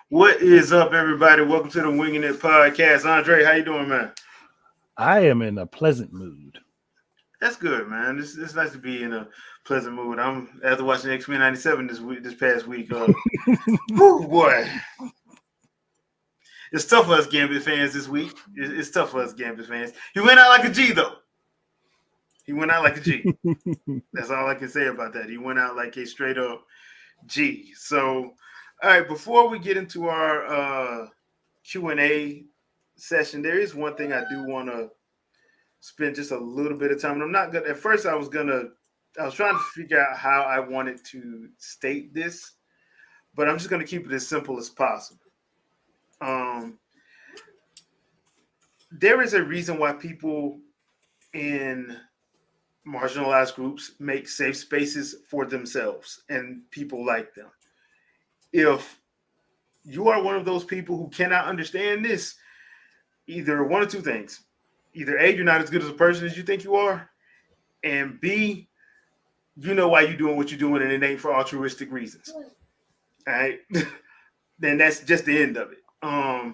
What is up, everybody? Welcome to the Wingin IT podcast. Andre, how you doing, man? I am in a pleasant mood. That's good, man. It's nice to be in a pleasant mood. I'm after watching X-Men '97 this past week. Whew, boy, it's tough for us Gambit fans this week. It's tough for us Gambit fans. He went out like a G, though. He went out like a G. That's all I can say about that. He went out like a straight up G. So, all right, before we get into our Q&A session, there is one thing I do want to spend just a little bit of time. And I'm not gonna. At first, I was trying to figure out how I wanted to state this, but I'm just gonna keep it as simple as possible. There is a reason why people in marginalized groups make safe spaces for themselves and people like them. If you are one of those people who cannot understand this, either one of two things. Either A, you're not as good as a person as you think you are, and B, you know why you're doing what you're doing and it ain't for altruistic reasons. All right? Then that's just the end of it. I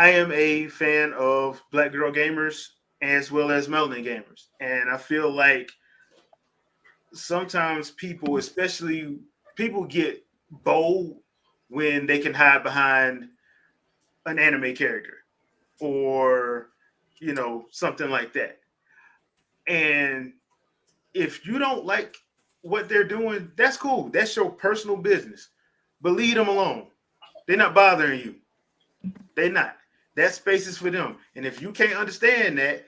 am a fan of Black girl gamers as well as melanin gamers. And I feel like sometimes people, especially people, get bold when they can hide behind an anime character or, you know, something like that. And if you don't like what they're doing, that's cool. That's your personal business. But leave them alone. They're not bothering you. They're not. That space is for them. And if you can't understand that,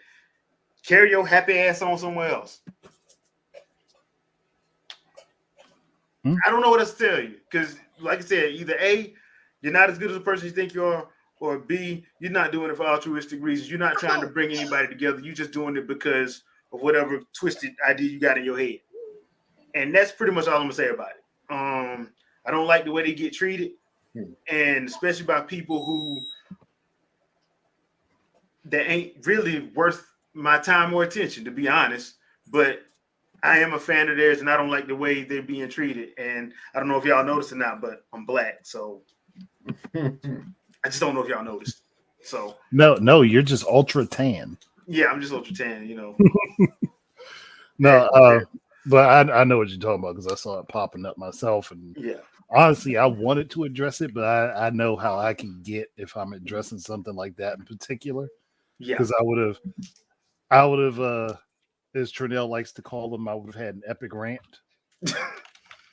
carry your happy ass on somewhere else. I don't know what else to tell you. Because, like I said, either A, you're not as good as a person you think you are, or B, you're not doing it for altruistic reasons. You're not trying to bring anybody together. You're just doing it because of whatever twisted idea you got in your head. And that's pretty much all I'm going to say about it. I don't like the way they get treated. And especially by people who that ain't really worth my time or attention, to be honest. But I am a fan of theirs, and I don't like the way they're being treated. And I don't know if y'all noticed or not, but I'm black, so I just don't know if y'all noticed. So no, you're just ultra tan. Yeah, I'm just ultra tan, you know. But I know what you're talking about because I saw it popping up myself, and yeah. Honestly, I wanted to address it, but I know how I can get if I'm addressing something like that in particular. Yeah, because I would have, as Trinell likes to call them, I would have had an epic rant,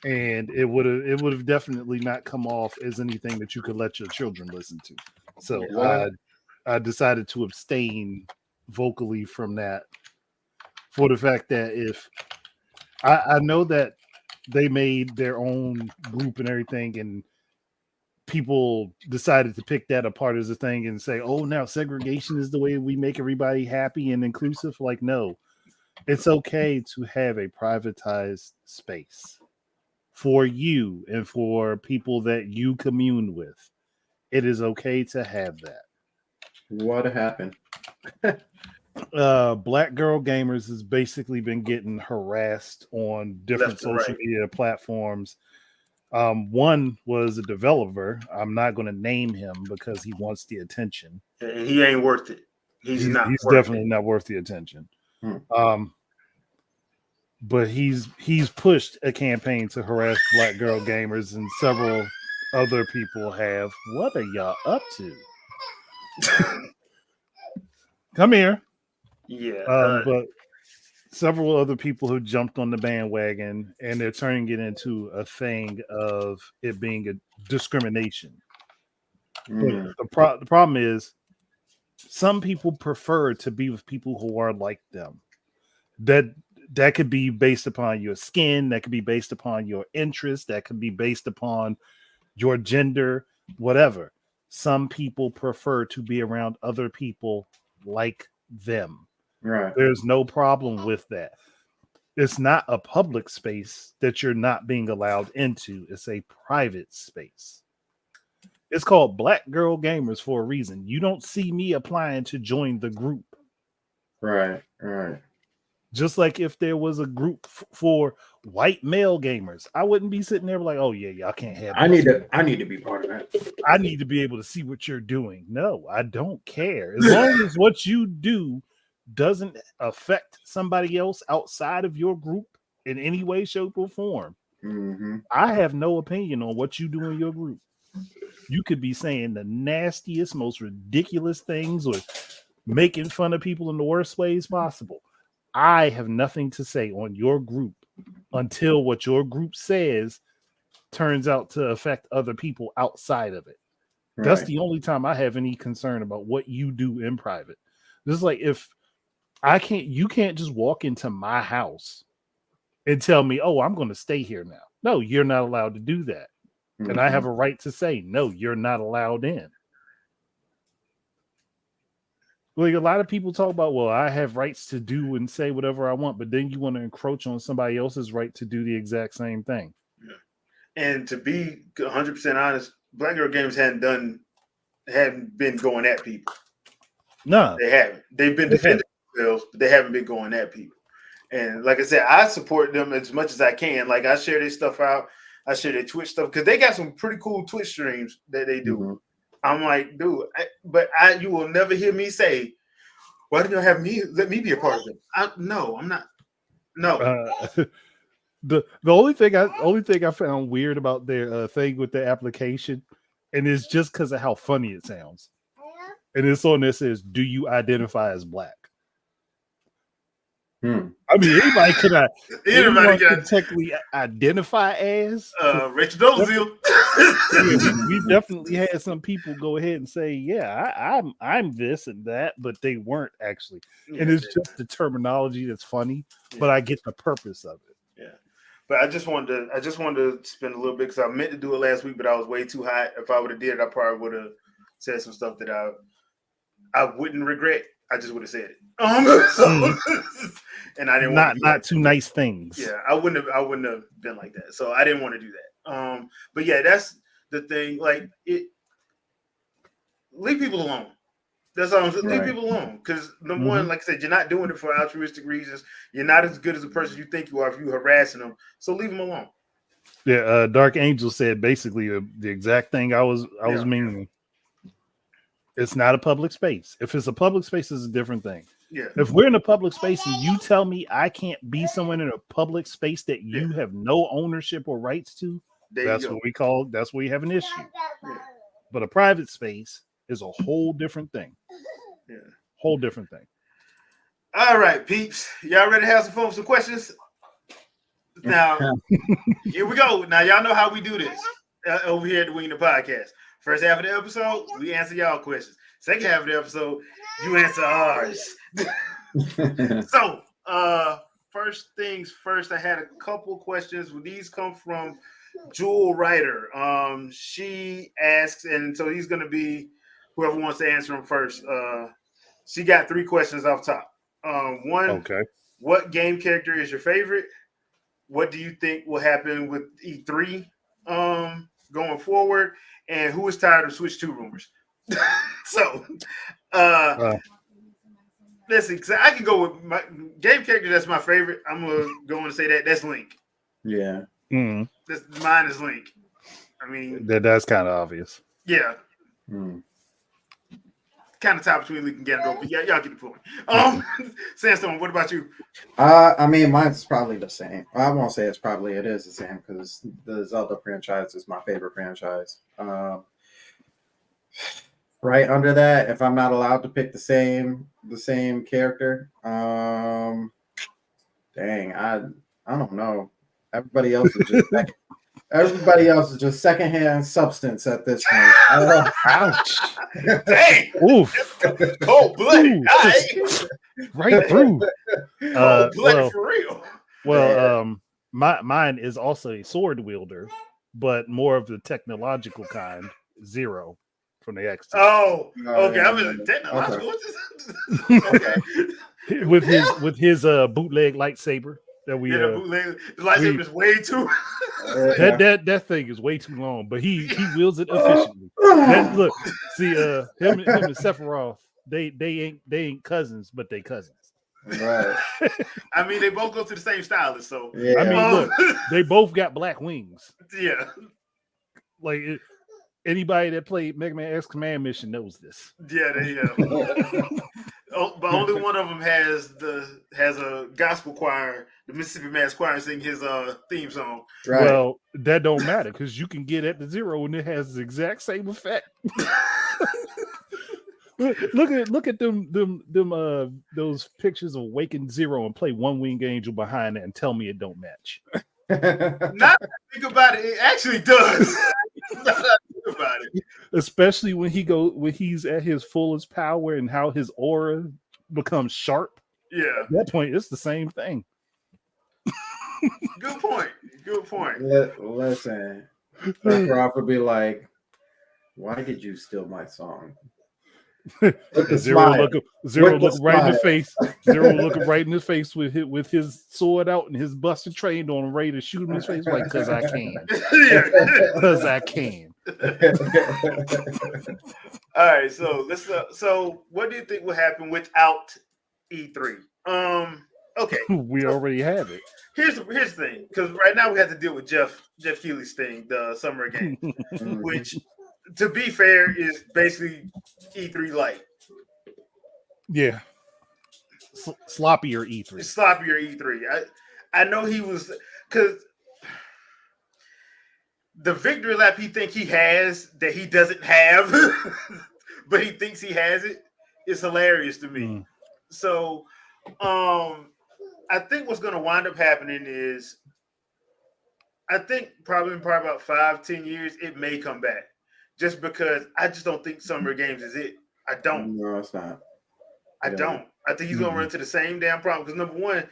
and it would have definitely not come off as anything that you could let your children listen to. So I decided to abstain vocally from that for the fact that if I know that they made their own group and everything, and people decided to pick that apart as a thing and say, oh, now segregation is the way we make everybody happy and inclusive. Like, no, it's okay to have a privatized space for you and for people that you commune with. It is okay to have that. What happened? Black girl gamers has basically been getting harassed on different social media platforms. One was a developer. I'm not going to name him because he wants the attention. He ain't worth it. He's definitely not worth the attention. But he's pushed a campaign to harass black girl gamers, and several other people have. What are y'all up to? Come here. Yeah. But several other people who jumped on the bandwagon, and they're turning it into a thing of it being a discrimination. But the problem is some people prefer to be with people who are like them. That could be based upon your skin, that could be based upon your interest, that could be based upon your gender, whatever. Some people prefer to be around other people like them. Right. There's no problem with that. It's not a public space that you're not being allowed into. It's a private space. It's called Black Girl Gamers for a reason. You don't see me applying to join the group. Right. Right. Just like if there was a group for white male gamers, I wouldn't be sitting there like, oh yeah, y'all can't have. I need to be part of that. I need to be able to see what you're doing. No, I don't care. As long as what you do doesn't affect somebody else outside of your group in any way, shape, or form. Mm-hmm. I have no opinion on what you do in your group. You could be saying the nastiest, most ridiculous things or making fun of people in the worst ways possible. I have nothing to say on your group until what your group says turns out to affect other people outside of it. Right. That's the only time I have any concern about what you do in private. This is like if you can't just walk into my house and tell me, oh, I'm going to stay here now. No, you're not allowed to do that. Mm-hmm. And I have a right to say, no, you're not allowed in. Like a lot of people talk about, well, I have rights to do and say whatever I want, but then you want to encroach on somebody else's right to do the exact same thing. Yeah. And to be 100% honest, Black Girl Games hadn't been going at people. No, they haven't. They've been defending themselves, but they haven't been going at people. And like I said, I support them as much as I can. Like I share their stuff out. I share their Twitch stuff because they got some pretty cool Twitch streams that they do. Mm-hmm. I'm like, dude, you will never hear me say, why didn't you let me be a part of it? No, I'm not. No. The only thing I found weird about their thing with the application, and it's just because of how funny it sounds. And it's on there says, do you identify as Black? I mean, anybody can technically identify as Rachel Dolezal. We definitely had some people go ahead and say, yeah, I'm this and that, but they weren't actually. Yeah, and it's just the terminology that's funny, but I get the purpose of it. Yeah. But I just wanted to spend a little bit because I meant to do it last week, but I was way too hot. If I would have did it, I probably would have said some stuff that I wouldn't regret. I just would have said it. And I didn't want not too nice things. Yeah, I wouldn't have been like that. So I didn't want to do that. But yeah, that's the thing. Like leave people alone. That's all I'm saying. Leave people alone. Because number one, like I said, you're not doing it for altruistic reasons. You're not as good as a person you think you are if you're harassing them. So leave them alone. Yeah, Dark Angel said basically the exact thing I was meaning. It's not a public space. If it's a public space, it's a different thing. Yeah. If we're in a public space and you tell me I can't be someone in a public space that you have no ownership or rights to, that's where you have an issue. Yeah. But a private space is a whole different thing. Yeah. Whole different thing. All right, peeps. Y'all ready to have some fun with some questions? Now, here we go. Now, y'all know how we do this over here at the Wingin IT Podcast. First half of the episode, we answer y'all questions. Second half of the episode, you answer ours. So, first things first, I had a couple questions. These come from Jewel Ryder. She asks, and so he's going to be whoever wants to answer them first. She got 3 questions off top. One, okay. What game character is your favorite? What do you think will happen with E3 going forward? And who is tired of Switch 2 rumors? So, listen, I can go with my game character that's my favorite. I'm going to go and say that's Link. Yeah. Mm-hmm. Mine is Link. I mean, that's kind of obvious. Yeah. Kind of top between Link and Ganondorf, but yeah, y'all get the point. Sandstone, what about you? I mean, mine's probably the same. I won't say it is the same because the Zelda franchise is my favorite franchise. Right under that, if I'm not allowed to pick the same character, dang, I don't know. Everybody else is just secondhand substance at this point. Ouch! Dang! Oof! Cold blooded. right through. Oh, black Well, for real. mine is also a sword wielder, but more of the technological kind. Zero from the X2. Oh, okay. yeah, I was technological. okay. Okay. with his bootleg lightsaber that we Yeah, the bootleg, the lightsaber is way too. that thing is way too long, but he wields it efficiently. That look, see, him and Sephiroth, they ain't cousins, but they cousins. Right. I mean, they both go to the same stylist, so Yeah. I mean, look, they both got black wings. yeah, Like anybody that played Mega Man X Command Mission knows this. yeah, but only one of them has a gospel choir, the Mississippi Mass Choir, sing his theme song. Right. Well, that don't matter because you can get at the zero and it has the exact same effect. Look at them those pictures of Awakened Zero and play One Winged Angel behind it and tell me it don't match. Now that I think about it, it actually does. Now that I think about it. Especially when he's at his fullest power and how his aura becomes sharp. Yeah. At that point, it's the same thing. Good point. Listen, Sephiroth would be like, "Why did you steal my song?" Zero look right in the face. Zero looking right in his face with his sword out and his buster trained on him, ready to shoot him in his face. Like, because I can. Because I can. All right, so let's. So, what do you think will happen without E3? Okay, we already have it. Here's the thing, because right now we have to deal with Jeff Keighley's thing, the Summer Game, which, to be fair, is basically E3 light. Yeah, sloppier E3. Sloppier E3. I know he was, because the victory lap he think he has that he doesn't have, but he thinks he has it, is hilarious to me. So, I think what's going to wind up happening is, I think probably about 5-10 years, it may come back. Just because I just don't think Summer Games is it. I don't. No, it's not. I don't. I think he's going to run into the same damn problem. Because number one,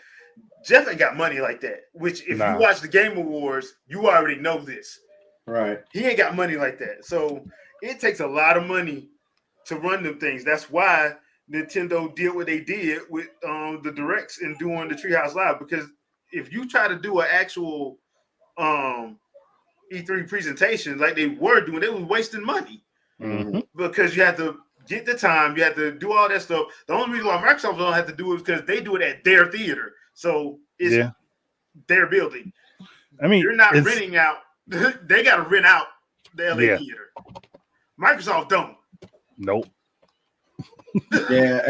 Jeff ain't got money like that. Which, if you watch the Game Awards, you already know this. Right. He ain't got money like that. So it takes a lot of money to run them things. That's why Nintendo did what they did with the directs and doing the Treehouse Live. Because if you try to do an actual E3 presentation like they were doing, they were wasting money. Because you have to get the time, you have to do all that stuff. The only reason why Microsoft don't have to do it is because they do it at their theater. So it's their building. I mean, you're not renting out. They got to rent out the LA theater. Microsoft don't. Nope. Yeah,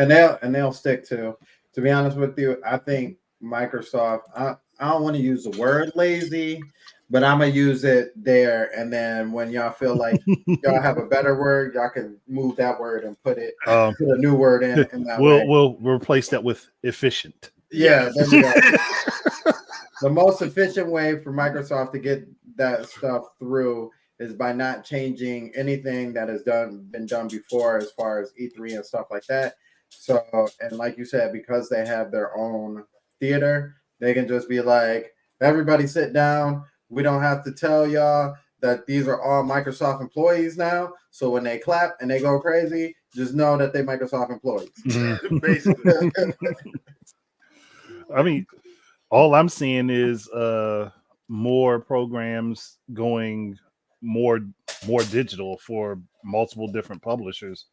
and they'll stick to be honest with you, I think Microsoft, I don't want to use the word lazy, but I'm gonna use it there, and then when y'all feel like y'all have a better word, y'all can move that word and put a new word in that way. We'll replace that with efficient. Yeah, there you go. The most efficient way for Microsoft to get that stuff through is by not changing anything that has been done before as far as E3 and stuff like that. So, and like you said, because they have their own theater, they can just be like, everybody sit down. We don't have to tell y'all that these are all Microsoft employees now. So when they clap and they go crazy, just know that they're Microsoft employees. Basically. I mean, all I'm seeing is more programs going more digital for multiple different publishers.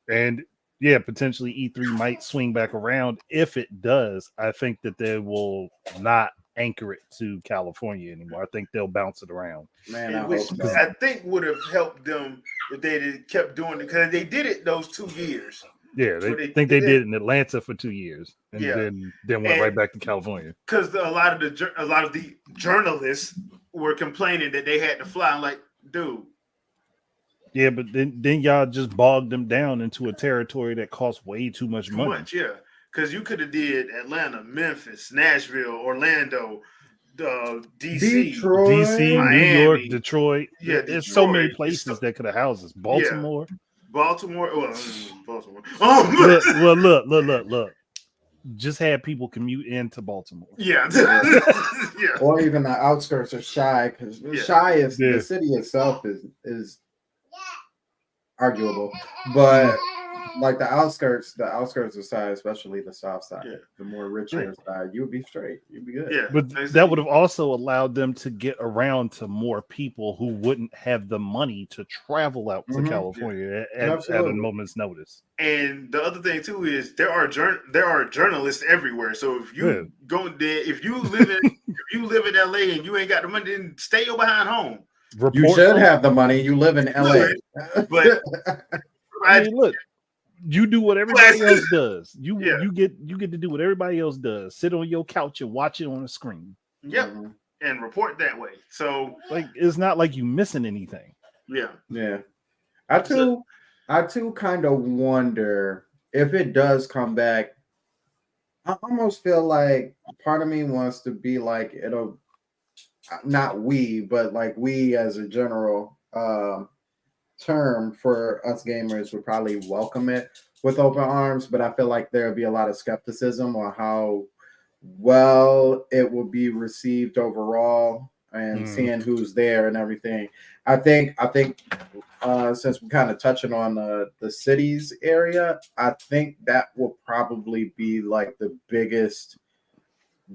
And potentially E3 might swing back around. If it does, I think that they will not anchor it to California anymore. I think they'll bounce it around. Man, I think would have helped them if they had kept doing it, because they did it those 2 years. Yeah, they did it in Atlanta for 2 years, and then went right back to California. Because a lot of the journalists were complaining that they had to fly. I'm like, dude. Yeah, but then y'all just bogged them down into a territory that costs way too much money. Because you could have did Atlanta, Memphis, Nashville, Orlando, DC, DC, Miami, New York, Detroit. Yeah, there's so many places that could have housed us. Baltimore. Baltimore. Well, Baltimore. Look. just had people commute into Baltimore. Yeah. Yeah. Or even the outskirts of Chi, because Yeah. Chi is Yeah. the city itself is arguable, but like the outskirts of side, especially the south side, Yeah. the more richer side, you would be straight. You'd be good. Yeah. But Exactly. that would have also allowed them to get around to more people who wouldn't have the money to travel out to Mhm. California at a Absolutely. moment's notice. And the other thing too is there are journalists everywhere. So if you Yeah. go there, if you live in LA and you ain't got the money, then stay your behind home. You Report should from- have the money. You live in LA. But I mean, look, you do what everybody Classic. else does. You Yeah. you get to do what everybody else does. Sit on your couch and watch it on a screen. yep, Mhm. and report that way. So Like it's not like you missing anything. yeah, Yeah. I too kind of wonder if it does come back. I almost feel like part of me wants to be like it'll not we, but like we as a general term for us gamers would probably welcome it with open arms, but I feel like there'll be a lot of skepticism on how well it will be received overall and seeing who's there and everything. I think since we're kind of touching on the cities area, I think that will probably be like the biggest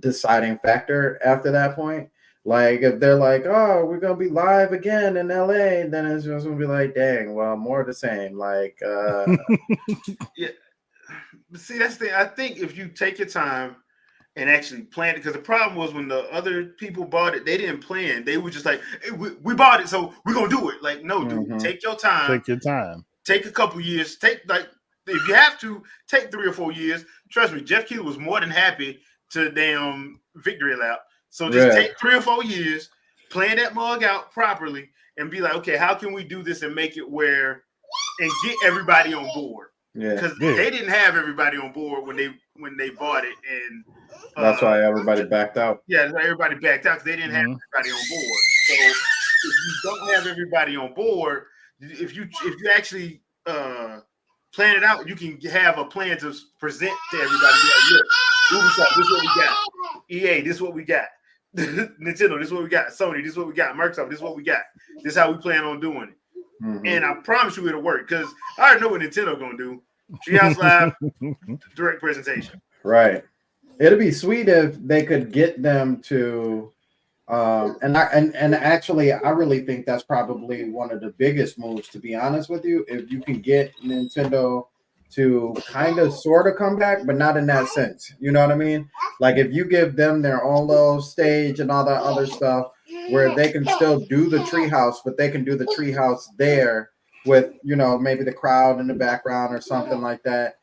deciding factor after that point. Like if they're like, oh, we're gonna be live again in LA, then it's just gonna be like, dang, well, more of the same. Like yeah. But see, that's the thing. I think if you take your time and actually plan it, because the problem was when the other people bought it, they didn't plan. They were just like, hey, we bought it, so we're gonna do it. Like, no, dude, Mhm. take your time. Take your time. Take a couple years. Take like if you have to, take 3 or 4 years. Trust me, Jeff Keighley was more than happy to damn victory lap. So just Yeah. take 3 or 4 years, plan that mug out properly, and be like, okay, how can we do this and make it where and get everybody on board? yeah, Because Yeah. they didn't have everybody on board when they bought it, and that's why everybody backed out. yeah, everybody backed out because they didn't have Mhm. everybody on board. So if you don't have everybody on board, if you actually plan it out, you can have a plan to present to everybody. Be like, look, Ubisoft, this is what we got. EA, this is what we got. Nintendo, this is what we got. Sony, this is what we got. Microsoft, this is what we got. This is how we plan on doing it. Mhm. And I promise you it'll work because I already know what Nintendo gonna do. Treehouse Live, direct presentation. Right. It'd be sweet if they could get them to and actually I really think that's probably one of the biggest moves, to be honest with you, if you can get Nintendo to kind of sort of come back, but not in that sense. You know what I mean? Like if you give them their own little stage and all that other stuff where they can still do the treehouse, but they can do the treehouse there with, you know, maybe the crowd in the background or something like that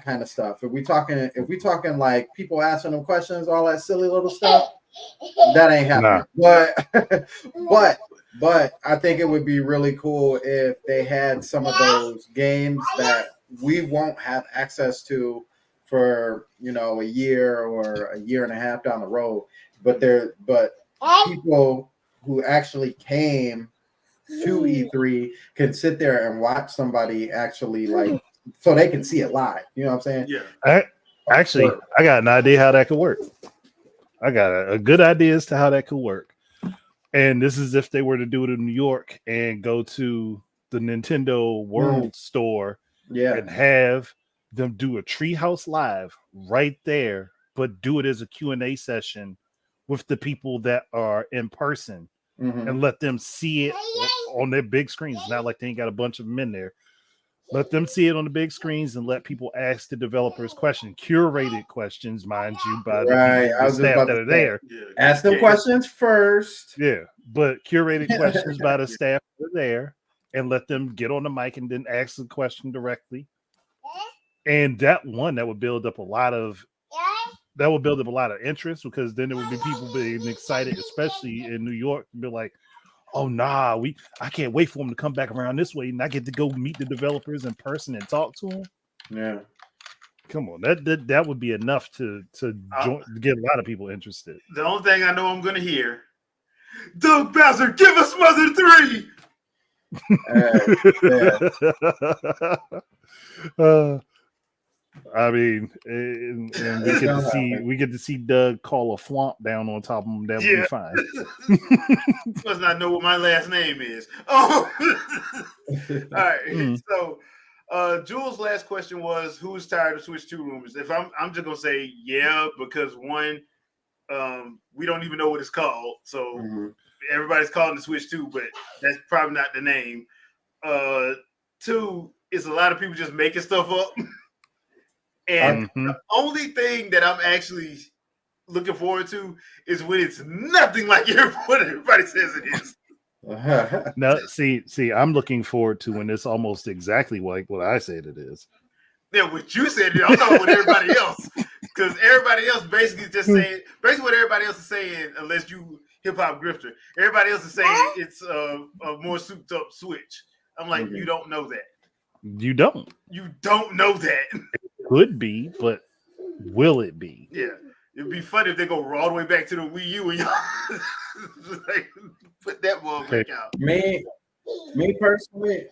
kind of stuff. If we talking like people asking them questions, all that silly little stuff, that ain't happening. Nah. But I think it would be really cool if they had some of those games that we won't have access to for, you know, a year or a year and a half down the road. But people who actually came to E3 can sit there and watch somebody actually like so they can see it live. You know what I'm saying? Yeah. Actually, I got an idea how that could work. I got a good idea as to how that could work. And this is if they were to do it in New York and go to the Nintendo World store Yeah. and have them do a Treehouse Live right there, but do it as a Q&A session with the people that are in person Mhm. and let them see it on their big screens. It's not like they ain't got a bunch of them in there. Let them see it on the big screens and let people ask the developers questions, curated questions, mind you, by the Right. people, I the was just staff about that to are say. there. Yeah. Ask them Yeah. questions first. Yeah, but curated questions by the staff that are there and let them get on the mic and then ask the question directly. And that would build up a lot of interest because then there would be people being excited, especially in New York, and be like, oh nah, I can't wait for them to come back around this way and I get to go meet the developers in person and talk to them. Yeah. Come on, that would be enough to get a lot of people interested. The only thing I know I'm gonna hear, Doug Bowser, give us Mother 3. Yeah. I mean, and we get to see Doug call a flomp down on top of him. That would be fine. Must not know what my last name is. Oh, all right. So, Jules' last question was, "Who's tired of Switch 2 rumors?" If I'm just gonna say yeah, because one, we don't even know what it's called, so everybody's calling the Switch 2, but that's probably not the name. Two is a lot of people just making stuff up. And the only thing that I'm actually looking forward to is when it's nothing like what everybody says it is. No, see, I'm looking forward to when it's almost exactly like what I said it is. Yeah, what you said, I'm talking about everybody else. Because everybody else basically just saying, basically what everybody else is saying, unless you hip hop grifter, everybody else is saying it's a more souped up Switch. I'm like, you don't know that. You don't. You don't know that. It could be, but will it be? Yeah. It'd be funny if they go all the way back to the Wii U and y'all like, put that one back out. Me personally,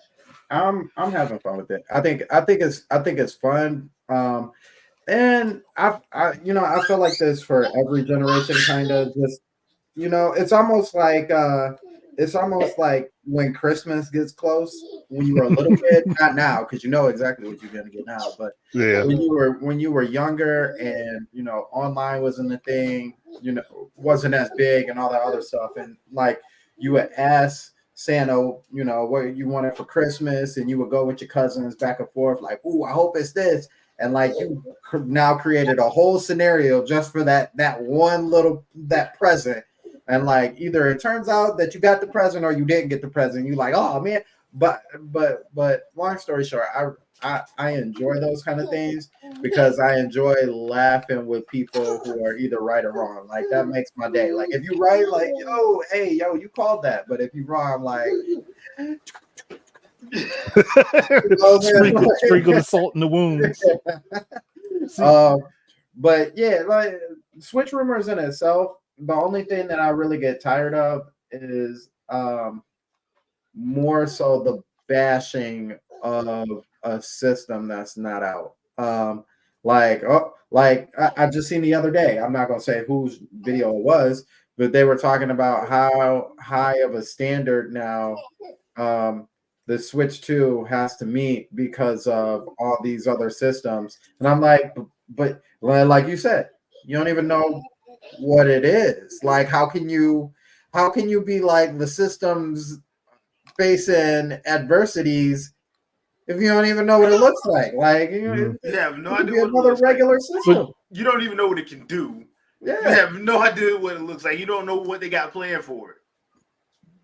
I'm having fun with it. I think it's fun. And I feel like this for every generation, kind of just, it's almost like when Christmas gets close, when you were a little kid, not now, because you know exactly what you're gonna get now, but when you were younger and online wasn't a thing, wasn't as big and all that other stuff, and like you would ask Santa, what you wanted for Christmas, and you would go with your cousins back and forth, like, "Ooh, I hope it's this." And like you now created a whole scenario just for that one that present. And like either it turns out that you got the present or you didn't get the present. You like, oh man. But long story short, I enjoy those kind of things because I enjoy laughing with people who are either right or wrong. Like that makes my day. Like if you right, like, yo, you called that. But if you wrong, I'm like sprinkle the salt in the wounds. But yeah, like Switch rumors in itself, the only thing that I really get tired of is more so the bashing of a system that's not out. I just seen the other day, I'm not gonna say whose video it was, but they were talking about how high of a standard now the Switch 2 has to meet because of all these other systems. And I'm like, but like you said, you don't even know what it is. Like, how can you be like the system's facing adversities if you don't even know what it looks like? Like, you have no idea what another regular system. You don't even know what it can do. Yeah. You have no idea what it looks like. You don't know what they got planned for it.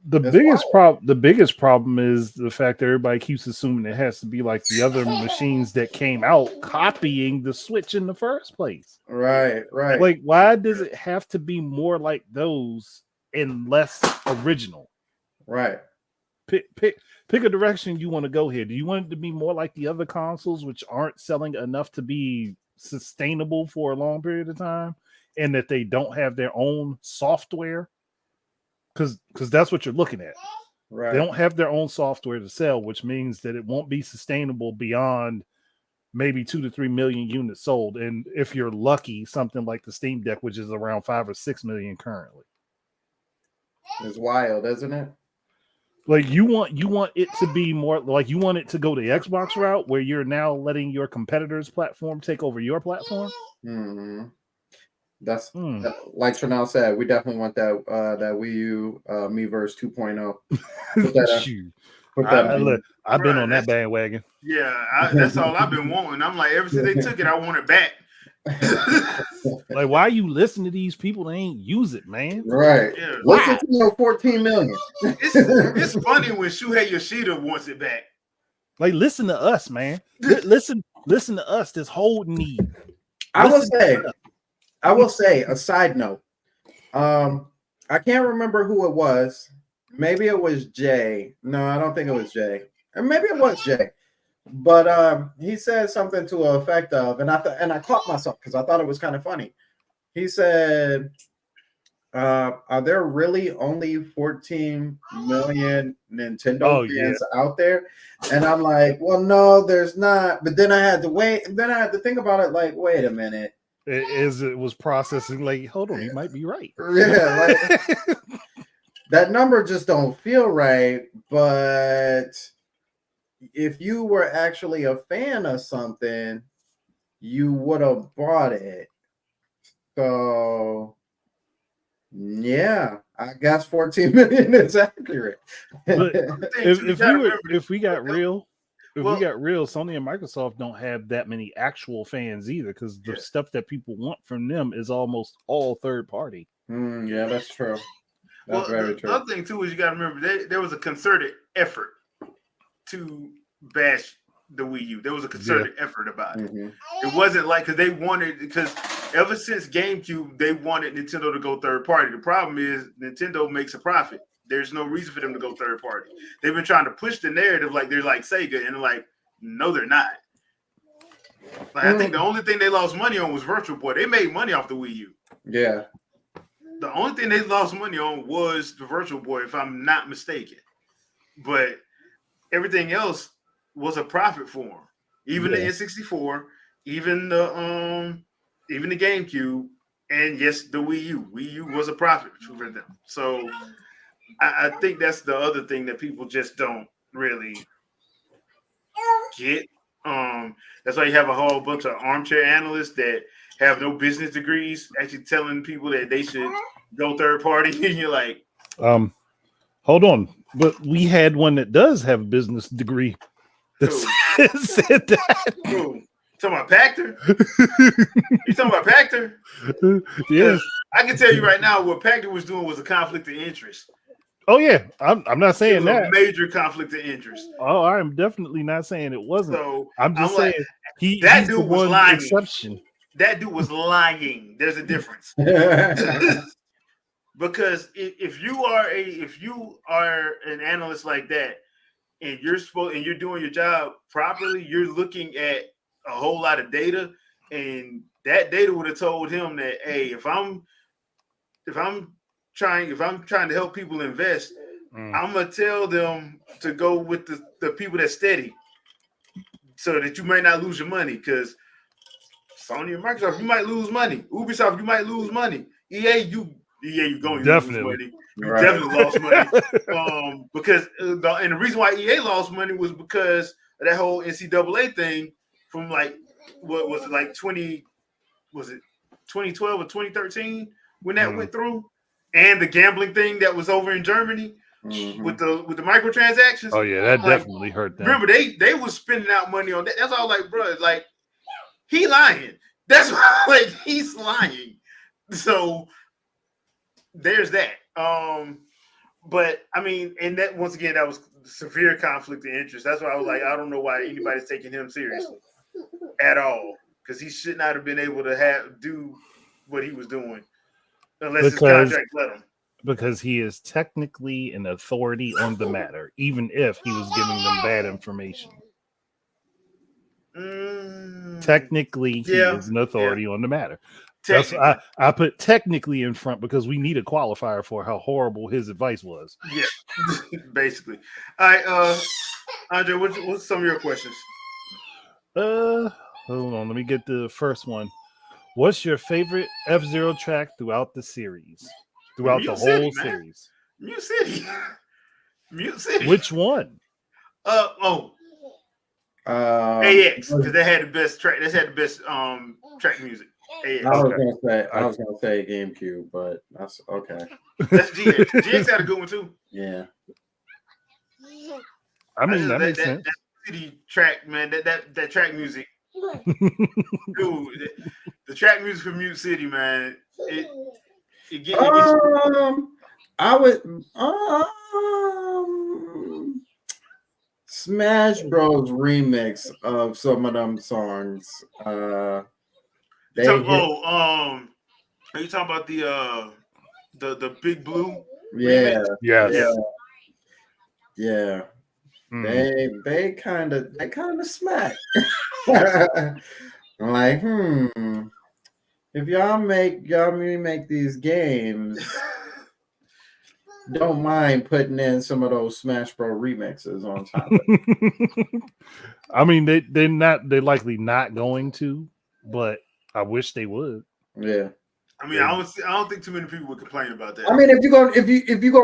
The biggest problem is the fact that everybody keeps assuming it has to be like the other machines that came out copying the Switch in the first place. Right. Like, why does it have to be more like those and less original? Right. Pick a direction you want to go here. Do you want it to be more like the other consoles, which aren't selling enough to be sustainable for a long period of time, and that they don't have their own software? Because that's what you're looking at. Right. They don't have their own software to sell, which means that it won't be sustainable beyond maybe 2 to 3 million units sold. And if you're lucky, something like the Steam Deck, which is around 5 or 6 million currently. It's wild, isn't it? Like you want it to be more like you want it to go the Xbox route where you're now letting your competitor's platform take over your platform. Mm-hmm. That's like Chanel said, we definitely want that Wii U Miiverse 2.0. I've been on that bandwagon. Yeah, that's all I've been wanting. I'm like, ever since they took it, I want it back. Like, why you listen to these people that ain't use it, man? Listen to your 14 million. It's funny when Shuhei Yoshida wants it back. Like, listen to us, man. listen to us. This whole need. I will say a side note. I can't remember who it was. Maybe it was Jay. No, I don't think it was Jay. Or maybe it was Jay. But he said something to the effect of, and I caught myself because I thought it was kind of funny. He said, Are there really only 14 million Nintendo Oh, yeah. fans out there? And I'm like, well, no, there's not. But then I had to wait. And then I had to think about it. Like, wait a minute. It was processing. Like, hold on, he might be right. Yeah, like that number just don't feel right. But if you were actually a fan of something, you would have bought it. So yeah, I guess 14 million is accurate. But if we got Well, real, well, Sony and Microsoft don't have that many actual fans either, because the Yeah. stuff that people want from them is almost all third party. Yeah, that's true. That's well, very the true. other thing too is you got to remember there was a concerted effort to bash the Wii U. There was a concerted effort about it. Mhm. It wasn't like because ever since GameCube they wanted Nintendo to go third party. The problem is Nintendo makes a profit. There's no reason for them to go third party. They've been trying to push the narrative like they're like Sega, and they're like, no, they're not. Like, I think the only thing they lost money on was Virtual Boy. They made money off the Wii U. Yeah. The only thing they lost money on was the Virtual Boy, if I'm not mistaken. But everything else was a profit for them. Even the N64, even the GameCube, and yes, the Wii U. Wii U was a profit for them. So I think that's the other thing that people just don't really get. That's why you have a whole bunch of armchair analysts that have no business degrees actually telling people that they should go third party, and you're like, hold on, but we had one that does have a business degree that said that. Who? Talking about Pactor? You talking about Pactor? Yeah, I can tell you right now what Pactor was doing was a conflict of interest. Oh yeah, I'm not saying that a major conflict of interest. Oh, I'm definitely not saying it wasn't. So I'm just saying that dude was lying. Exception. That dude was lying. There's a difference. Because if you are an analyst like that, and you're doing your job properly, you're looking at a whole lot of data, and that data would have told him that, hey, if I'm trying to help people invest, I'm gonna tell them to go with the people that's steady, so that you might not lose your money. Because Sony and Microsoft, you might lose money. Ubisoft, you might lose money. EA, you're going to lose money. You definitely lost money. Because and the reason why EA lost money was because of that whole NCAA thing from like what was it, like 2012 or 2013 when that went through, and the gambling thing that was over in Germany with the microtransactions. Oh yeah, that definitely hurt them. Remember, they was spending out money on that. That's all. Like, bro, like he lying. That's why, like, he's lying. So there's that. But I mean, and that once again, that was severe conflict of interest. That's why I was like, I don't know why anybody's taking him seriously at all, because he should not have been able to do what he was doing unless his contract let him. Because he is technically an authority on the matter, even if he was giving them bad information. Technically, he is an authority on the matter. That's I put technically in front because we need a qualifier for how horrible his advice was. Yeah, basically. All right, Andre, what's some of your questions? Hold on, let me get the first one. What's your favorite F-Zero track throughout the series? Throughout the whole series? Mute City. Mute City. Which one? AX, because they had the best track. They had the best track music. AX. I was gonna say GameCube, but that's okay. That's GX. GX had a good one too. Yeah. I mean, that makes sense. That city track, man. That track music, dude. The track music for Mute City, man. It gets I would Smash Bros remix of some of them songs. Are you talking about the Big Blue? Yeah. Yes. Yeah. They kind of smack. I'm like, if y'all remake these games, don't mind putting in some of those Smash Bros remixes on top of it. I mean, they're likely not going to, but I wish they would. Yeah. I mean, I don't think too many people would complain about that. I mean, if you go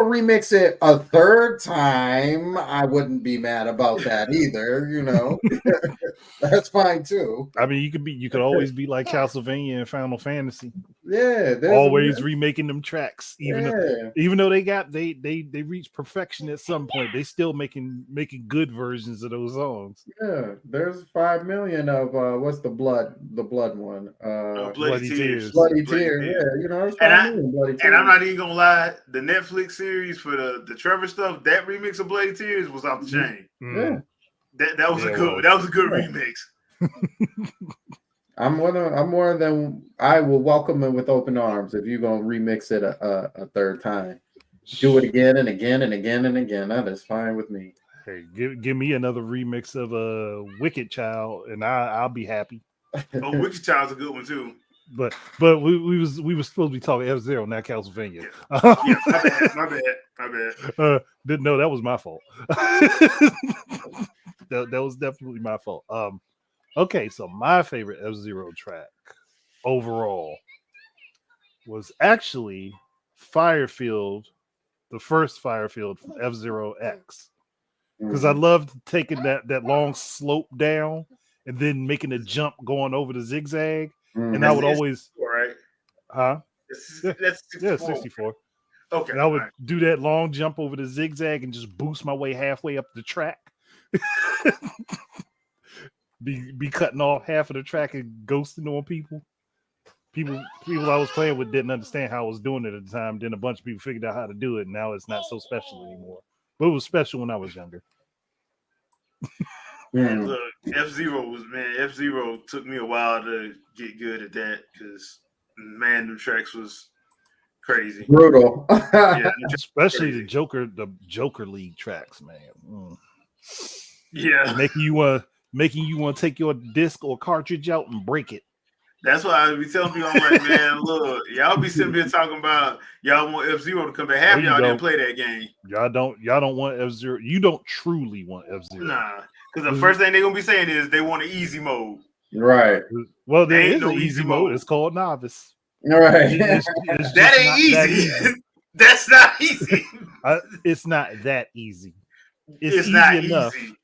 remix it a third time, I wouldn't be mad about that either. You know, that's fine too. I mean, you could always be like Castlevania and Final Fantasy. Yeah, Always remaking them tracks, yeah. even though they reach perfection at some point, they still making good versions of those songs. Yeah, there's 5 million of what's the blood one? Bloody Tears. Bloody Tears. Yeah, you know, there's 5 million Bloody Tears. And I'm not even gonna lie, the Netflix series for the Trevor stuff, that remix of Bloody Tears was off the chain. Yeah. That was a good one. That was a good remix. I will welcome it with open arms if you're gonna remix it a third time. Do it again and again and again and again. That is fine with me. Hey, give me another remix of a Wicked Child, and I'll be happy. Oh, Wicked Child's a good one too. But we was supposed to be talking F-Zero, not Castlevania. Yeah, my bad. Didn't know that was my fault. that was definitely my fault. Okay, so my favorite F-Zero track overall was actually Firefield, the first Firefield from F-Zero X. Because I loved taking that long slope down and then making a jump going over the zigzag. And I would always... Right. Huh? That's 64. Yeah, 64. Okay. And I would do that long jump over the zigzag and just boost my way halfway up the track. be cutting off half of the track and ghosting on people. People I was playing with didn't understand how I was doing it at the time. Then a bunch of people figured out how to do it, and now it's not so special anymore. But it was special when I was younger. Man, look, F-Zero took me a while to get good at that because man, the tracks was crazy. Brutal. Yeah, especially the Joker League tracks, man. Yeah. Making you want to take your disc or cartridge out and break it. That's why I be telling people, I'm like, man, look, y'all be sitting here talking about y'all want F-Zero to come back. Half y'all didn't play that game. Y'all don't want F-Zero. You don't truly want F-Zero. Nah, because the first thing they're gonna be saying is they want an easy mode. Right. Well, there is no easy mode. It's called novice. All right. That ain't easy. That's not easy. It's not that easy. It's easy not enough. easy.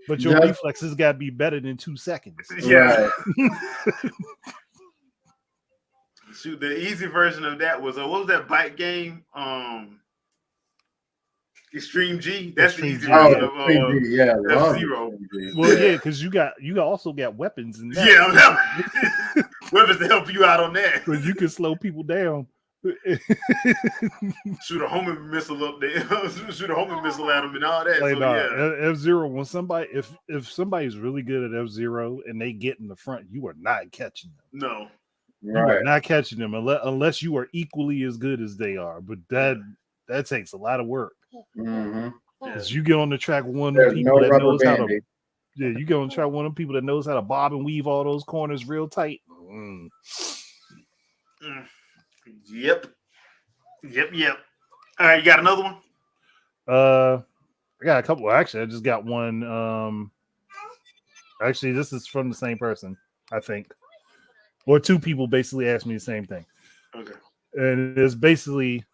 But your reflexes got to be better than 2 seconds. Yeah. Shoot, the easy version of that was what was that bike game? Extreme G. That's the easy version of F-Zero. Well, yeah, because you also got weapons in that. Yeah, weapons to help you out on that. Because you can slow people down. Shoot a homing missile up there. Shoot a homing missile at them and all that. Like, so, yeah. F-Zero, when if somebody's really good at F-Zero and they get in the front, you are not catching them. No. You are not catching them unless you are equally as good as they are. But that takes a lot of work. Because you get on the track with one of the people that knows how to. Yeah, you get on the track with one of the people that knows how to bob and weave all those corners real tight. Yep. All right, you got another one? I got a couple. Actually, I just got one. Actually, this is from the same person, I think. Or 2 people basically asked me the same thing. Okay. And it's basically,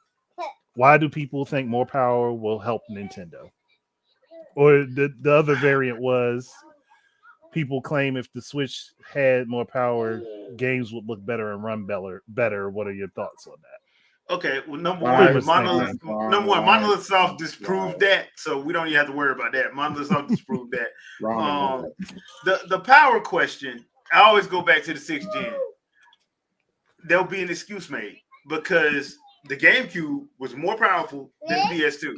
why do people think more power will help Nintendo? Or the other variant was, people claim if the Switch had more power, games would look better and run better. What are your thoughts on that? Okay, well, number one, Monolith Soft disproved that, so we don't even have to worry about that. Monolith Soft disproved that. The power question, I always go back to the 6th gen. There'll be an excuse made because the GameCube was more powerful than PS2.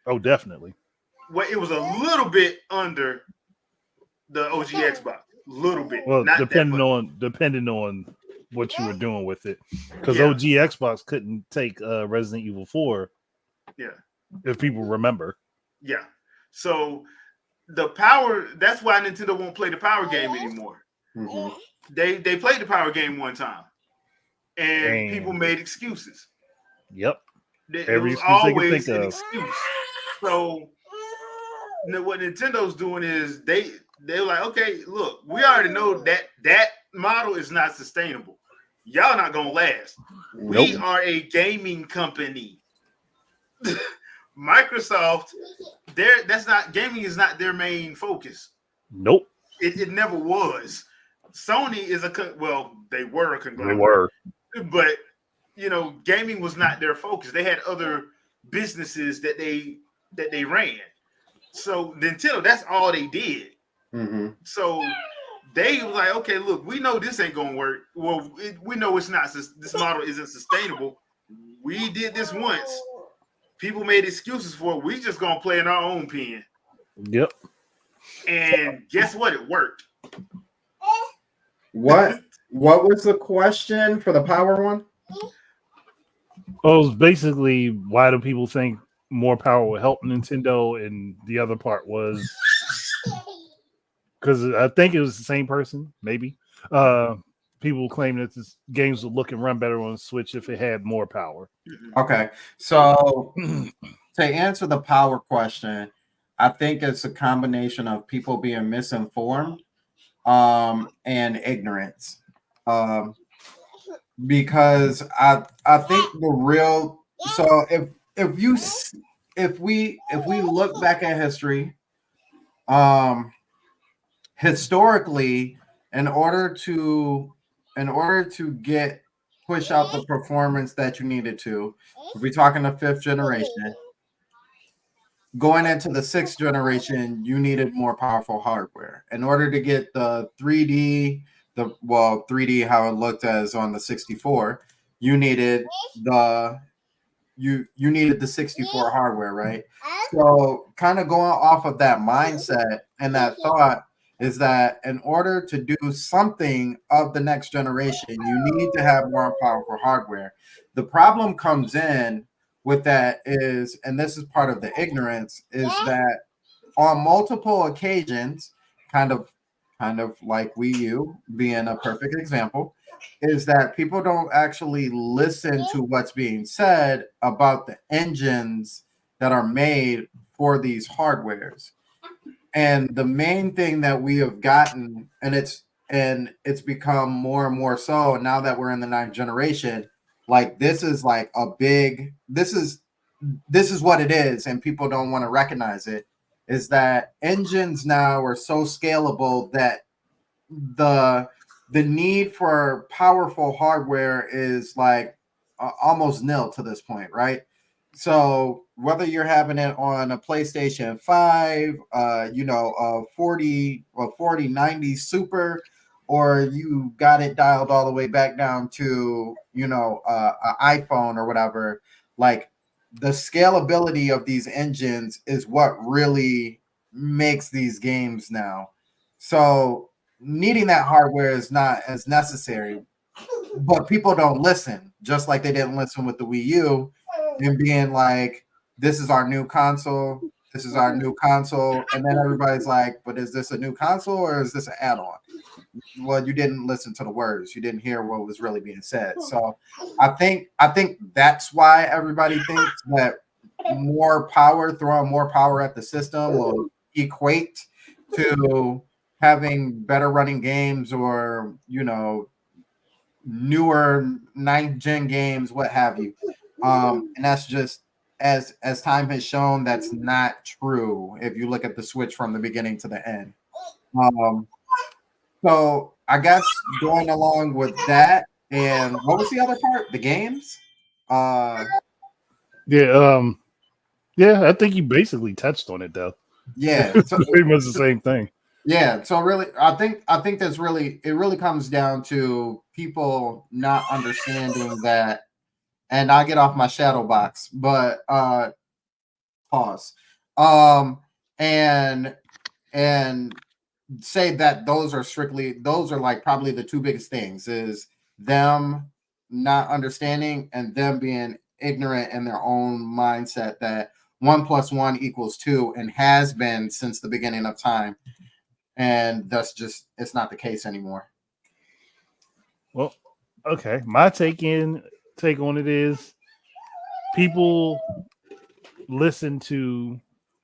Oh, definitely. Well, it was a little bit under the OG Xbox, a little bit. Well, not depending on what you were doing with it, because OG Xbox couldn't take Resident Evil 4. Yeah, if people remember. Yeah, so the power. That's why Nintendo won't play the power game anymore. They played the power game one time, and people And made excuses. yep, It every was excuse they can always think an of. excuse. So what Nintendo's doing is they're like, okay, look, we already know that model is not sustainable. Y'all not gonna last. We Nope. are a gaming company. Microsoft, that's not gaming is not their main focus. Nope. It never was. Sony is they were a They conglomerate, were. but gaming was not their focus. They had other businesses that they ran. So Nintendo, that's all they did. Mm-hmm. So they was like, okay, look, we know this ain't gonna work. Well, we know it's not. This model isn't sustainable. We did this once. People made excuses for it. We just gonna play in our own pen. Yep. And guess what? It worked. What was the question for the power one? Well, it was basically, why do people think more power will help Nintendo? And the other part was because I think it was the same person, maybe. People claim that this games would look and run better on Switch if it had more power. Okay, so to answer the power question, I think it's a combination of people being misinformed and ignorance. Because I think the real so if we look back at history, historically, in order to get push out the performance that you needed to, if we're talking the fifth generation, going into the sixth generation, you needed more powerful hardware in order to get the 3D, 3D how it looked as on the 64. You needed the you needed the 64 hardware, right? So kind of going off of that mindset and that thought is that in order to do something of the next generation, you need to have more powerful hardware. The problem comes in with that is, and this is part of the ignorance, is that on multiple occasions, kind of like Wii U being a perfect example, is that people don't actually listen to what's being said about the engines that are made for these hardwares. And the main thing that we have gotten, and it's become more and more so now that we're in the ninth generation, like this is like a big this is what it is, and people don't want to recognize it, is that engines now are so scalable that the need for powerful hardware is like almost nil to this point, right? So whether you're having it on a PlayStation 5, a 4090 Super, or you got it dialed all the way back down to, an iPhone or whatever, like the scalability of these engines is what really makes these games now. So needing that hardware is not as necessary, but people don't listen, just like they didn't listen with the Wii U and being like, this is our new console. This is our new console. And then everybody's like, but is this a new console or is this an add-on? Well, you didn't listen to the words. You didn't hear what was really being said. So I think that's why everybody thinks that more power, throwing more power at the system will equate to having better running games or, newer ninth gen games, what have you. And that's just as time has shown, that's not true if you look at the Switch from the beginning to the end. Um, so I guess going along with that, and what was the other part? The games. Yeah. Yeah. I think you basically touched on it though. Yeah. It's So pretty much the same thing. yeah. So really, I think that's it really comes down to people not understanding that. And I'll get off my shadow box, but pause. Um, and and say that those are like probably the two biggest things is them not understanding and them being ignorant in their own mindset that 1+1 = 2 and has been since the beginning of time, and that's just, it's not the case anymore. Well, okay. My take on it is people listen to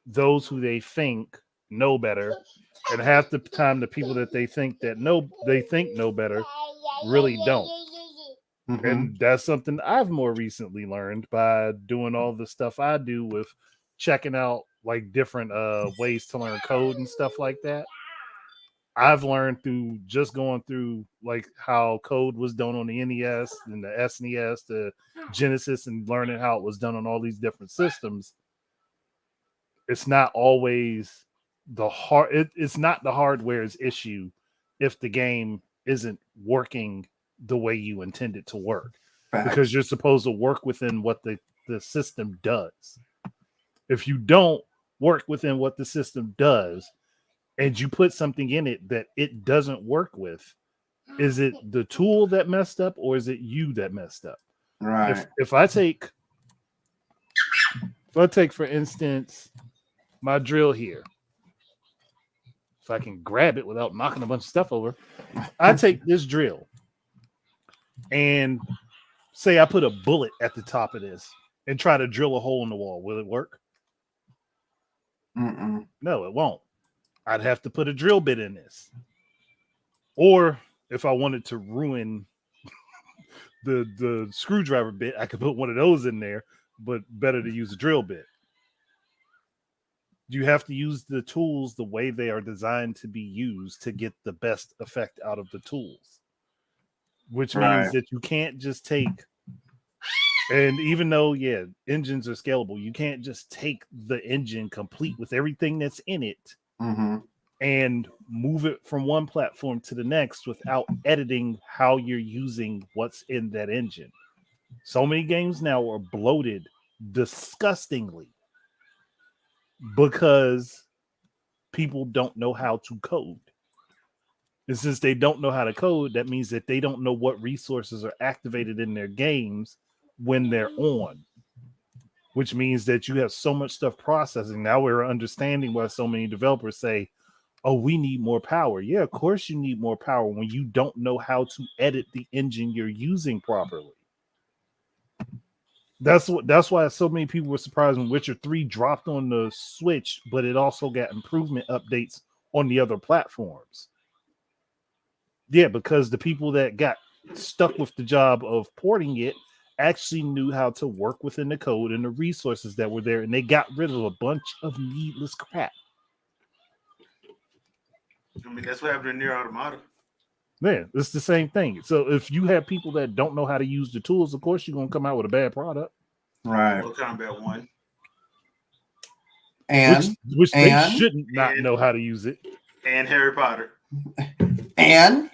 those who they think know better, and half the time the people that they think know better really don't. Mhm. And that's something I've more recently learned by doing all the stuff I do with checking out like different ways to learn code and stuff like that. I've learned through just going through like how code was done on the NES and the SNES, the Genesis, and learning how it was done on all these different systems. It's not always it's not the hardware's issue if the game isn't working the way you intend it to work, because Facts. you're supposed to work within what the system does. If you don't work within what the system does and you put something in it that it doesn't work with, is it the tool that messed up or is it you that messed up? Right. If I take for instance my drill here, if I can grab it without knocking a bunch of stuff over, I take this drill and say I put a bullet at the top of this and try to drill a hole in the wall. Will it work? Mm-mm. No, it won't. I'd have to put a drill bit in this. Or if I wanted to ruin the screwdriver bit, I could put one of those in there, but better to use a drill bit. You have to use the tools the way they are designed to be used to get the best effect out of the tools, which means Right. that you can't just take, and even though engines are scalable, you can't just take the engine complete with everything that's in it Mm-hmm. and move it from one platform to the next without editing how you're using what's in that engine. So many games now are bloated disgustingly because people don't know how to code. And since they don't know how to code, that means that they don't know what resources are activated in their games when they're on, which means that you have so much stuff processing. Now we're understanding why so many developers say, oh, we need more power. Yeah, of course you need more power when you don't know how to edit the engine you're using properly. That's why so many people were surprised when Witcher 3 dropped on the Switch, but it also got improvement updates on the other platforms. Yeah, because the people that got stuck with the job of porting it actually knew how to work within the code and the resources that were there, and they got rid of a bunch of needless crap. I mean, that's what happened in Near Automata. Man, it's the same thing. So if you have people that don't know how to use the tools, of course you're gonna come out with a bad product. Right. Mortal Kombat 1. Which they shouldn't not and- know how to use it. And Harry Potter. And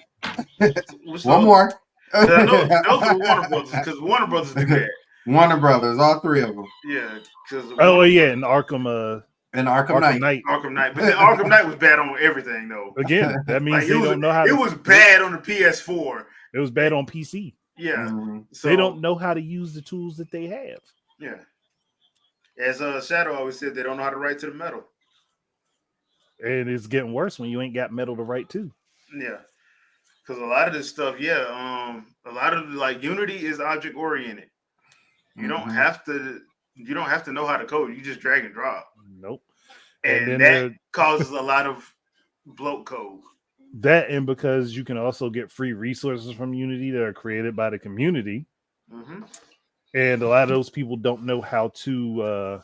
What's one those? more. I know those are Warner Brothers because Warner Brothers do that. Warner Brothers, all three of them. Yeah, because Oh yeah, and Arkham And Arkham Knight. Arkham Knight, but then Arkham Knight was bad on everything though. Again, that means Like, they don't know how. It was bad on the PS4. It was bad on PC. Yeah, Mhm. so They don't know how to use the tools that they have. Yeah, as Shadow always said, they don't know how to write to the metal. And it's getting worse when you ain't got metal to write to. Yeah, because a lot of this stuff, a lot of like Unity is object oriented. You don't have to. You don't have to know how to code. You just drag and drop. Nope. And that causes a lot of bloat code. That, and because you can also get free resources from Unity that are created by the community. Mm-hmm. And a lot of those people don't know how to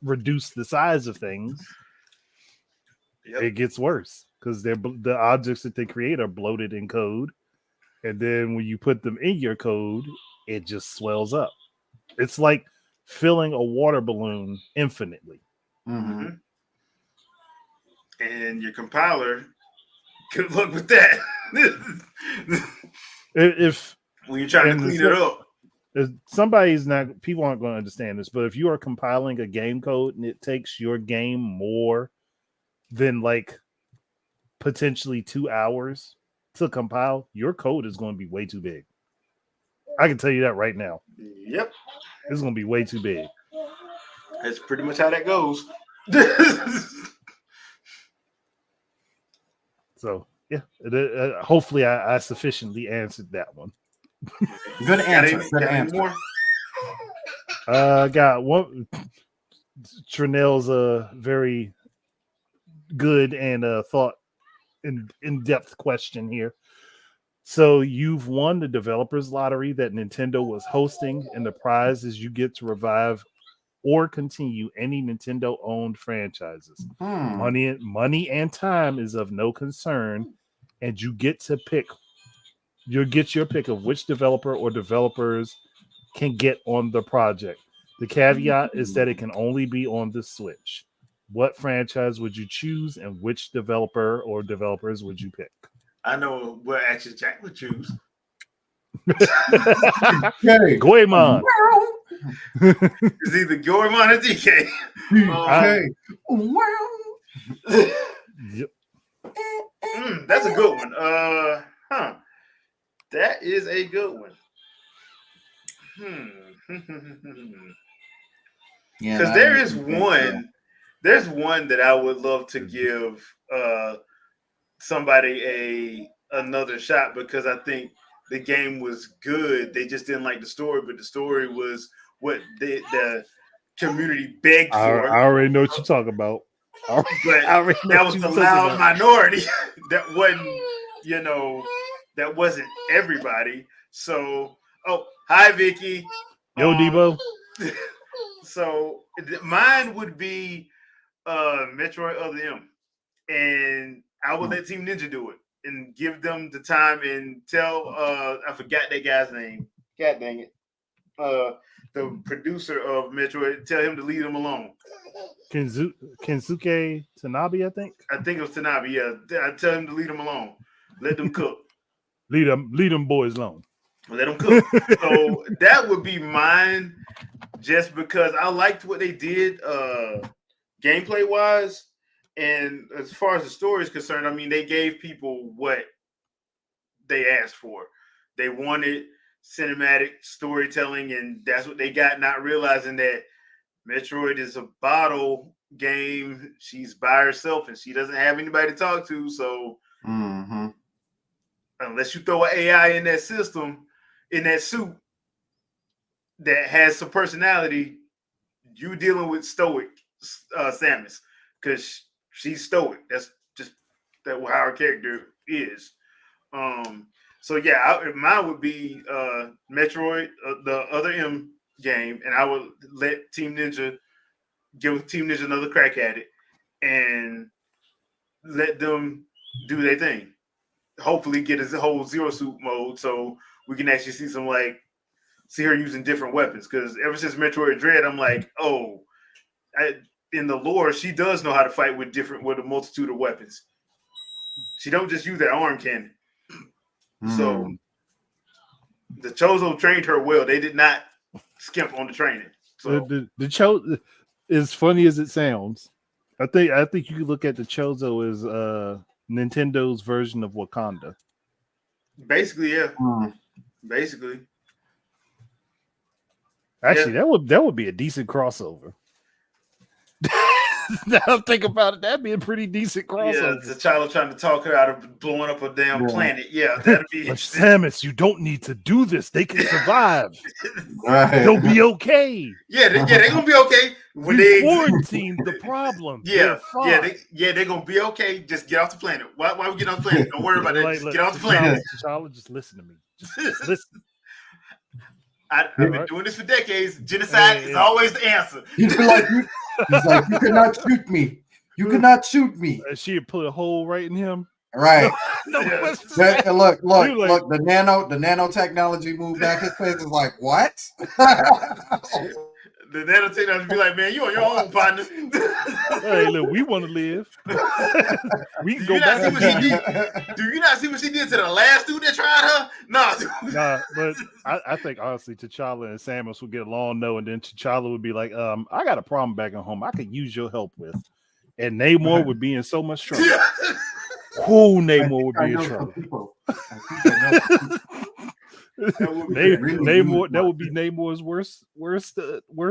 reduce the size of things. Yep. It gets worse because the objects that they create are bloated in code. And then when you put them in your code, it just swells up. It's like filling a water balloon infinitely. Mm-hmm. And your compiler, good luck with that. If when you're trying to clean it up, people aren't going to understand this, but if you are compiling a game code and it takes your game more than like potentially 2 hours to compile, your code is going to be way too big. I can tell you that right now. Yep. It's going to be way too big. That's pretty much how that goes. So Yeah. Hopefully, I sufficiently answered that one. Good answer. Good got any answer. more? Got one. Trinell's a very good and thought in-depth question here. So you've won the developers lottery that Nintendo was hosting, and the prize is you get to revive or continue any Nintendo-owned franchises. Money and time is of no concern, and you get to pick. You'll get your pick of which developer or developers can get on the project. The caveat is that it can only be on the Switch. What franchise would you choose, and which developer or developers would you pick? I know what action Jack would choose. Okay. Goemon. It's either Goemon or DK. Okay. Yep. That's a good one. That is a good one. Yeah, Because there's one that I would love to give somebody another shot, because I think the game was good. They just didn't like the story, but the story was what the community begged for. I already know what you're talking about. But that was the loud minority. That wasn't everybody. So, hi Vicky. Yo, Debo. So mine would be Metroid Other M, and I would let Team Ninja do it and give them the time and tell I forgot that guy's name. God dang it. The producer of Metroid, tell him to leave them alone. Kensuke Tanabe, I think. I think it was Tanabe. Yeah, I tell him to leave them alone. Let them cook. Lead them boys alone. Let them cook. So that would be mine, just because I liked what they did gameplay wise, and as far as the story is concerned, I mean, they gave people what they asked for. They wanted cinematic storytelling, and that's what they got, not realizing that Metroid is a bottle game. She's by herself and she doesn't have anybody to talk to. So unless you throw an AI in that system, in that suit that has some personality, you dealing with stoic Samus, because she's stoic. That's just how her character is. So yeah, mine would be Metroid, the Other M game, and I would let give Team Ninja another crack at it, and let them do their thing. Hopefully, get a whole Zero Suit mode, so we can actually see her using different weapons. Because ever since Metroid Dread, I'm like, in the lore, she does know how to fight with a multitude of weapons. She don't just use that arm cannon. So the Chozo trained her well. They did not skimp on the training. So the Chozo, as funny as it sounds, I think you could look at the Chozo as Nintendo's version of Wakanda. basically, yeah. Basically. Actually, that would be a decent crossover. Now I'm thinking about it, that'd be a pretty decent crossover. Yeah, T'Challa trying to talk her out of blowing up a damn planet. Yeah, that'd be interesting. Samus, you don't need to do this. They can survive. Right. They'll be okay. They're gonna be okay when we quarantined the problem. They're gonna be okay. Just get off the planet. Why we get off the planet? Don't worry about it. Get off the planet. T'Challa, just listen to me. Just listen. I've been doing this for decades. Genocide is always the answer. He's like, you cannot shoot me. You cannot shoot me. She put a hole right in him. Right. Look. The nanotechnology moved back his face. Is like, what? The nanotechnology be like, man, you on your own, partner. Hey, look, we want to live. We can go back. Do you not see what she did to the last dude that tried her? Nah, but I think honestly, T'Challa and Samus would get along, though, and then T'Challa would be like, I got a problem back at home I could use your help with. And Namor would be in so much trouble. Who Namor would be in trouble? That would be Namor's worst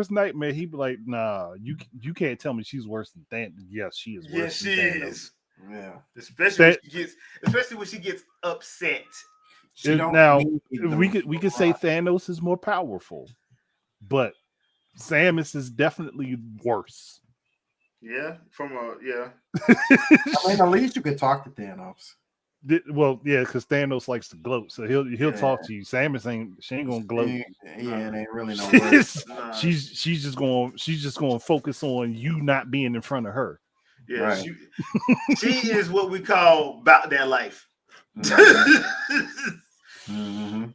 nightmare. He'd be like, "Nah, you can't tell me she's worse than Thanos." Yes, she is. Yes, she is. Yeah. especially when she gets upset. She don't Now need we those could say Thanos is more powerful, but Samus is definitely worse. Yeah, I mean, at least you could talk to Thanos. Well, yeah, because Thanos likes to gloat, so he'll Yeah. talk to you. Samus ain't gonna gloat. Yeah, it ain't really no words. she's just gonna focus on you not being in front of her. Yeah, Right. she is what we call about that life. Mm-hmm.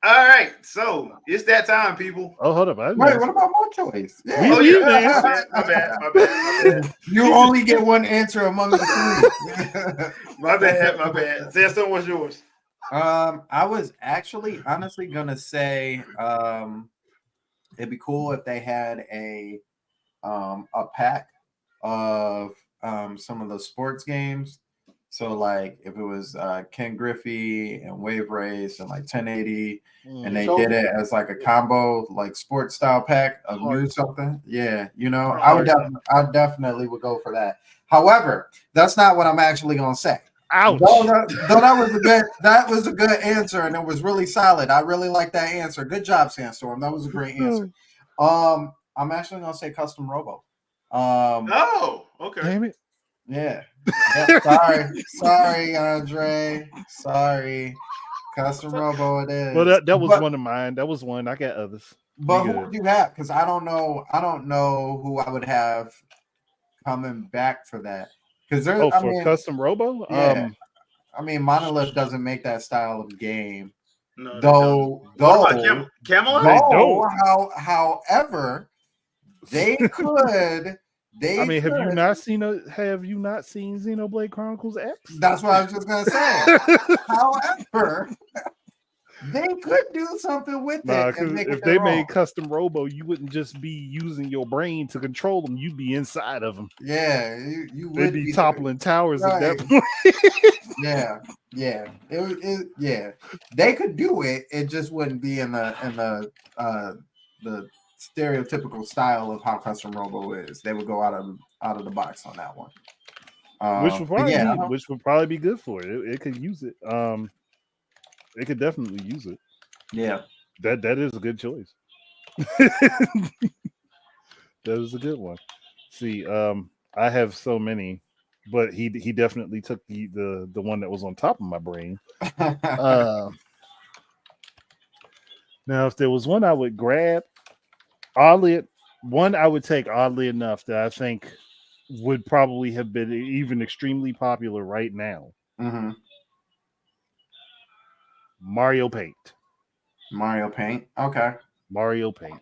All right, so it's that time, people. Oh, hold up! Wait, what about my choice? Yeah. We didn't answer. My bad. You only get one answer among the three. My bad. Sam, what's yours? I was actually honestly gonna say it'd be cool if they had a pack of some of the sports games. So like if it was Ken Griffey and Wave Race and like 1080 and they did it as like a combo like sports style pack of new something. Yeah, I definitely would go for that. However, that's not what I'm actually gonna say. Ouch. Though that was a good answer and it was really solid. I really like that answer. Good job, Sandstorm. That was a great answer. I'm actually gonna say custom robo. Oh, okay. Damn it. Yeah. Sorry, Andre. Sorry. Custom robo it is. Well, that was one of mine. That was one. I got others. But who would you have? Because I don't know who I would have coming back for that. Because there's custom robo? Yeah. I mean, Monolith doesn't make that style of game. No, though Camelot? However, they could. Have you not seen Xenoblade Chronicles X? That's what I was just gonna say. However, they could do something with it. And make if they made custom robo, you wouldn't just be using your brain to control them. You'd be inside of them. Yeah, you would They'd be toppling towers at that point. Yeah. Yeah. They could do it. It just wouldn't be in the stereotypical style of how custom robo is. They would go out of the box on that one. Which would probably be good for it. It could use it. It could definitely use it. Yeah. That is a good choice. That is a good one. See, I have so many, but he definitely took the one that was on top of my brain. Now, if there was one I would grab, I would take oddly enough that I think would probably have been even extremely popular right now. Mm-hmm. Mario Paint. Okay. Mario Paint.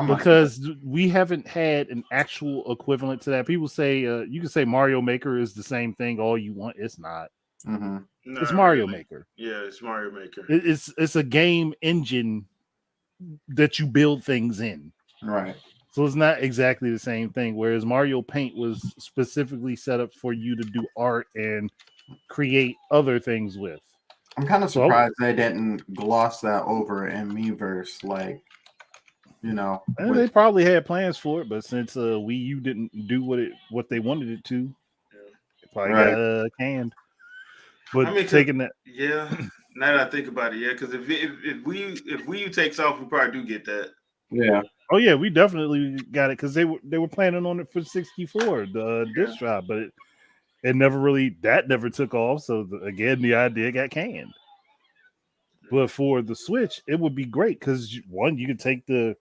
Because we haven't had an actual equivalent to that. People say you can say Mario Maker is the same thing all you want. It's not. Mm-hmm. No, it's Mario Maker. Yeah, it's Mario Maker. It's a game engine that you build things in. Right. So it's not exactly the same thing. Whereas Mario Paint was specifically set up for you to do art and create other things with. I'm kind of surprised they didn't gloss that over in Miiverse, like, they probably had plans for it, but since Wii U didn't do what they wanted it to, it probably got canned. But taking that, yeah. Now that I think about it, yeah, because if Wii U takes off, we probably do get that. Yeah. Oh yeah, we definitely got it because they were planning on it for 64, the disc drive, but it never took off. So again, the idea got canned. But for the Switch, it would be great because one, you could take the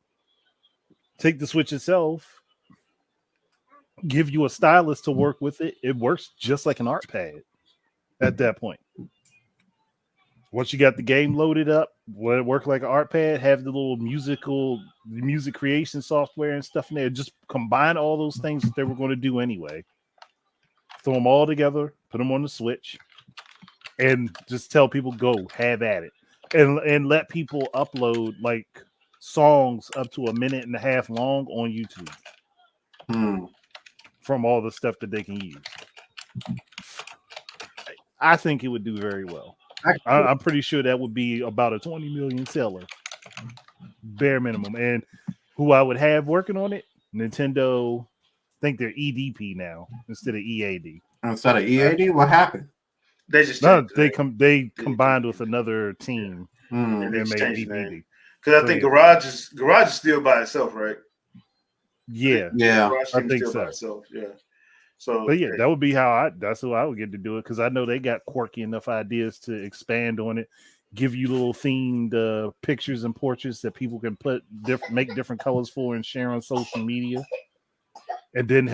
Switch itself, give you a stylus to work with it. It works just like an art pad at that point. Once you got the game loaded up, will it work like an art pad? Have the little music creation software and stuff in there. Just combine all those things that they were going to do anyway. Throw them all together, put them on the Switch, and just tell people go have at it, and let people upload like songs up to 1.5 minutes long on YouTube from all the stuff that they can use. I think it would do very well. I'm pretty sure that would be about a 20 million seller, bare minimum. And who I would have working on it, Nintendo. I think they're EDP now instead of EAD. Instead of EAD, what happened? They just No, changed the name. they combined with another team Hmm. And they and just made changed the name. DPD. Because I So, think yeah. Garage is still by itself, right? Yeah, Yeah. Garage I team is think still by so. itself. Yeah. So, but yeah, that would be that's who I would get to do it because I know they got quirky enough ideas to expand on it, give you little themed pictures and portraits that people can make different colors for and share on social media, and then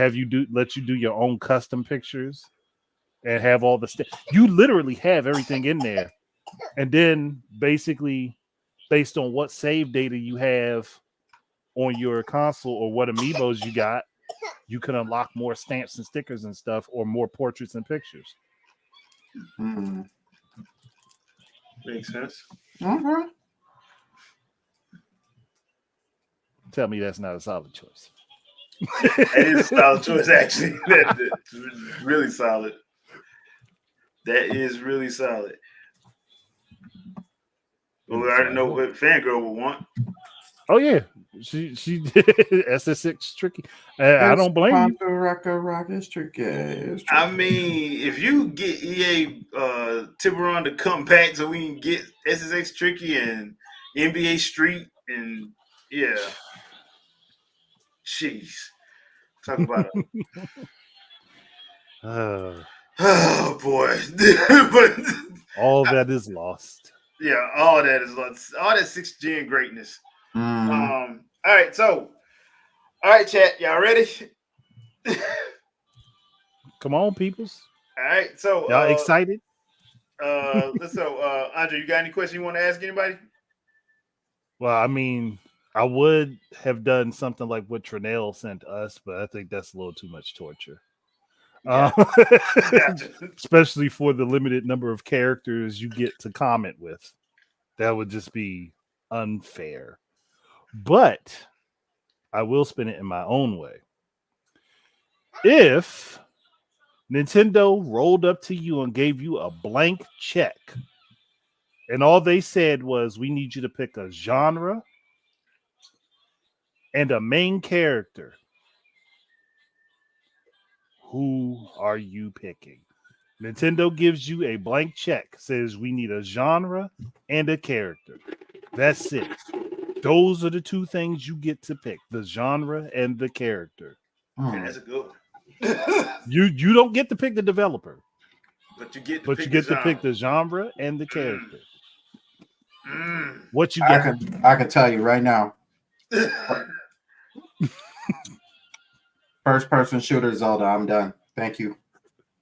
let you do your own custom pictures and have all the stuff. You literally have everything in there, and then basically based on what save data you have on your console or what amiibos you got, you can unlock more stamps and stickers and stuff or more portraits and pictures. Hmm. makes sense. Okay. Tell me that's not a solid choice. That is a solid choice, actually. That's really solid. That is really solid. Well, we already know what Fangirl would want. Oh yeah, she SS6 tricky. I don't blame you. Rocket tricky. I mean, if you get EA Tiburon to come back so we can get SSX Tricky and NBA Street and yeah. Jeez. Talk about oh boy. But all that is lost. yeah, all that is lost. All that 6th gen greatness. Mm. All right, chat, y'all ready? Come on, peoples. All right, so Y'all excited? Andre, you got any questions you want to ask anybody? Well, I mean, I would have done something like what Trinell sent us, but I think that's a little too much torture. Gotcha. Especially for the limited number of characters you get to comment with. That would just be unfair. But I will spin it in my own way. If Nintendo rolled up to you and gave you a blank check, and all they said was, we need you to pick a genre and a main character, who are you picking? Nintendo gives you a blank check, says we need a genre and a character. That's it. Those are the two things you get to pick, the genre and the character. Okay, that's a good one. You don't get to pick the developer, but you get to pick the genre and the character. What you got? I can tell you right now. First person shooter Zelda. I'm done. Thank you.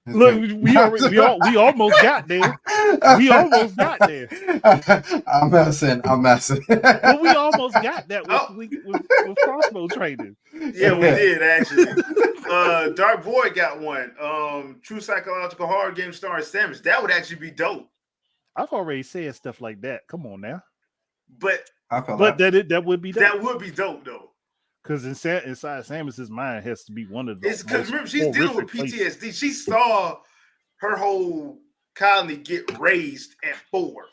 Look, we almost got there. We almost got there. I'm messing. But we almost got that with crossbow training. Yeah, we did actually. Dark Void got one. True psychological horror game starring Samus. That would actually be dope. I've already said stuff like that. Come on now. But that would be dope. That would be dope though. Because inside Samus's mind has to be one of those. It's because remember she's dealing with PTSD. Places. She saw her whole colony get raised at 4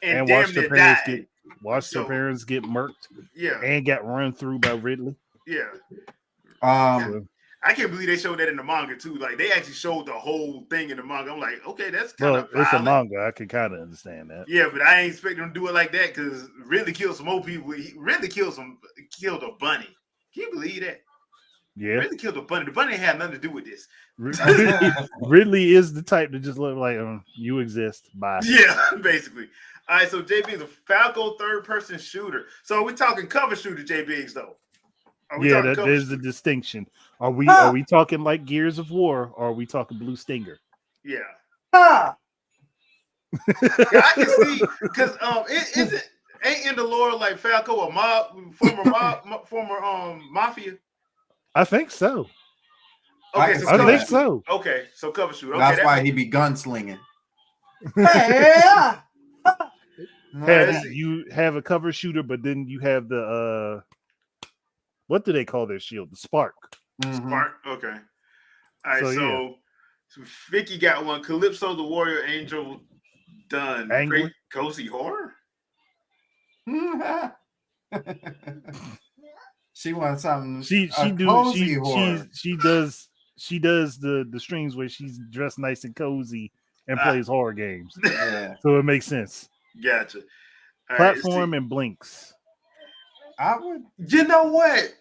and damn near died. Watched her parents get murked. Yeah, and got run through by Ridley. Yeah. I can't believe they showed that in the manga too. Like they actually showed the whole thing in the manga. I'm like, okay, that's kind of it's a manga. I can kind of understand that. Yeah, but I ain't expecting them to do it like that because Ridley killed some old people. He really killed a bunny. Can you believe that? Yeah. Really killed the bunny. The bunny had nothing to do with this. Ridley is the type to just look like you exist. Bye. Yeah, basically. All right, so JB is a Falco third-person shooter. So we're talking cover shooter, JB's though. Yeah, there's the distinction. Are we talking like Gears of War, or are we talking Blue Stinger? Yeah. Yeah, I can see because ain't in the lore like Falco a former mafia. I think so. Okay, I think so. Okay, so cover shooter. Okay, that's why he be gunslinging. You have a cover shooter, but then you have the what do they call their shield? The spark. Mm-hmm. Spark. Okay. All right. So Vicky got one. Calypso, the warrior angel, done. Great cozy horror. She wants something. She she does the streams where she's dressed nice and cozy and Ah. plays horror games. Yeah. So it makes sense. Gotcha. All right, Platform see, and Blinks. I would. you know what?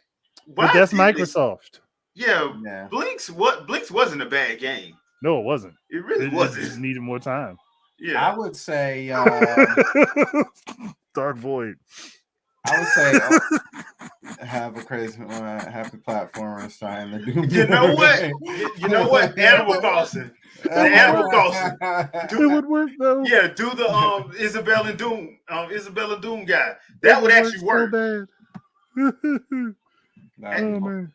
But Why that's didn't it- Microsoft. Yeah, Yeah. Blinks wasn't a bad game. No, it wasn't. It really It wasn't. just needed more time. Yeah. I would say. Dark Void. I would say have a crazy happy platformer starring the Doom. You know what? You know what? Animal Crossing. Animal Crossing. It would work though. Yeah, do the Isabel and Doom guy. That would actually work. So bad. Oh man.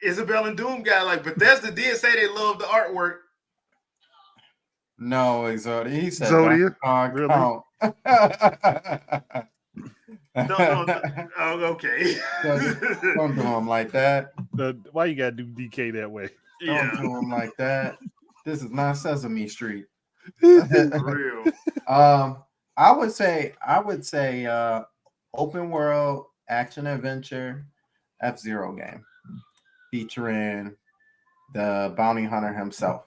Isabel and Doom guy, like Bethesda did say they love the artwork. No, Exodia. He said Zodia? Really? Really? No, oh, okay. Don't do him like that. Why you gotta do DK that way? Yeah, Don't do him like that. This is not Sesame Street. for real. I would say open world action adventure F-Zero game featuring the bounty hunter himself.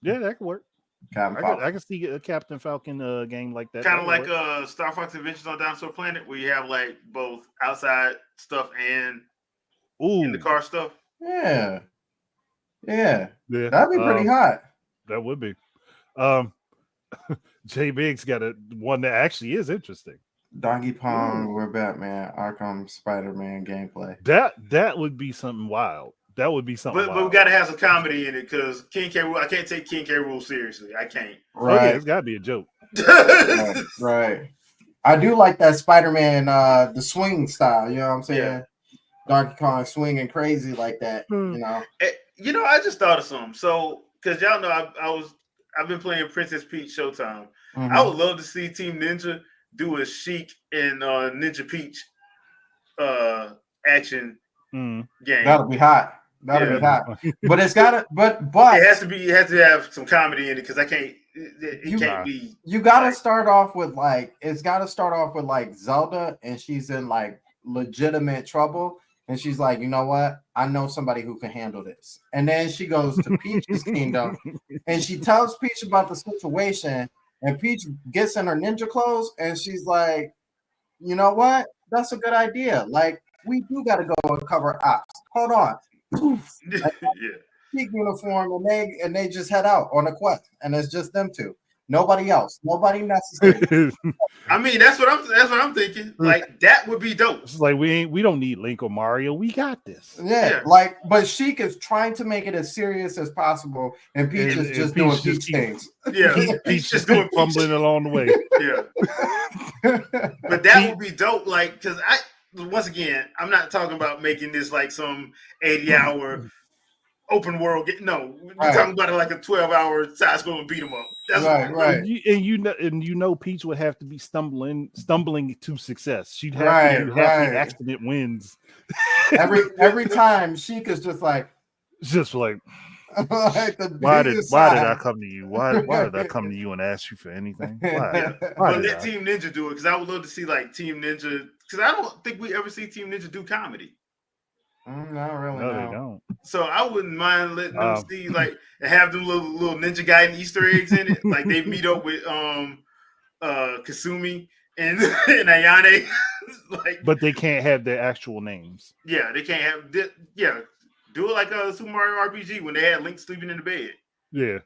Yeah, that could work. Captain I Falcon. can see a Captain Falcon game like that. Kind of That like would work. Star Fox Adventures on Dinosaur Planet, where you have like both outside stuff and in the Ooh, car stuff. Yeah. yeah, That'd be pretty hot. that would be. J Biggs got one that actually is interesting. Donkey Kong with Batman, Arkham Spider-Man gameplay. That would be something wild. That would be something. But we got to have some comedy in it because King K. Rool. I can't take King K. Rool seriously. I can't. Oh yeah, Right, it's got to be a joke. right. I do like that Spider-Man, the swing style. You know what I'm saying? Yeah. Donkey Kong swinging crazy like that. You know. You know, I just thought of something. So, because y'all know, I've been playing Princess Peach Showtime. Mhm. I would love to see Team Ninja do a Sheik and Ninja Peach action Mm. game. That'll be hot. That'll Yeah. be hot. But it's gotta. But It has to have some comedy in it because I can't. It can't be. you gotta start off with like it's gotta start off with like Zelda, and she's in like legitimate trouble, and she's like, you know what? I know somebody who can handle this. And then she goes to Peach's kingdom, and she tells Peach about the situation, and Peach gets in her ninja clothes, and she's like, you know what? That's a good idea. Like we do gotta go and cover ops. Hold on. Poof. Yeah. Peak uniform, and they just head out on a quest, and it's just them two, nobody else, nobody necessary. I mean, that's what I'm thinking. Like that would be dope. It's like we don't need Link or Mario. We got this. Yeah, like, but Sheik is trying to make it as serious as possible, and Peach is just doing Peach things. Yeah, He's just doing fumbling along the way. Yeah, but that would be dope. Like, because once again, I'm not talking about making this like some 80-hour open world. No, we're talking about it like a 12-hour side scrolling beat 'em up. That's right. And you know, Peach would have to be stumbling to success. She'd have to have the accident wins. Every time Sheik is just like like the why did side. I come to you? Why did I come to you and ask you for anything? Why But did let Team Ninja do it because I would love to see like Team Ninja because I don't think we ever see Team Ninja do comedy. Not really. No, No. they don't. So I wouldn't mind letting them see like and have them little ninja guiding Easter eggs in it. Like they meet up with Kasumi and Ayane. Like, but they can't have their actual names. Yeah, they can't have. Do it like a Super Mario RPG when they had Link sleeping in the bed. Yeah,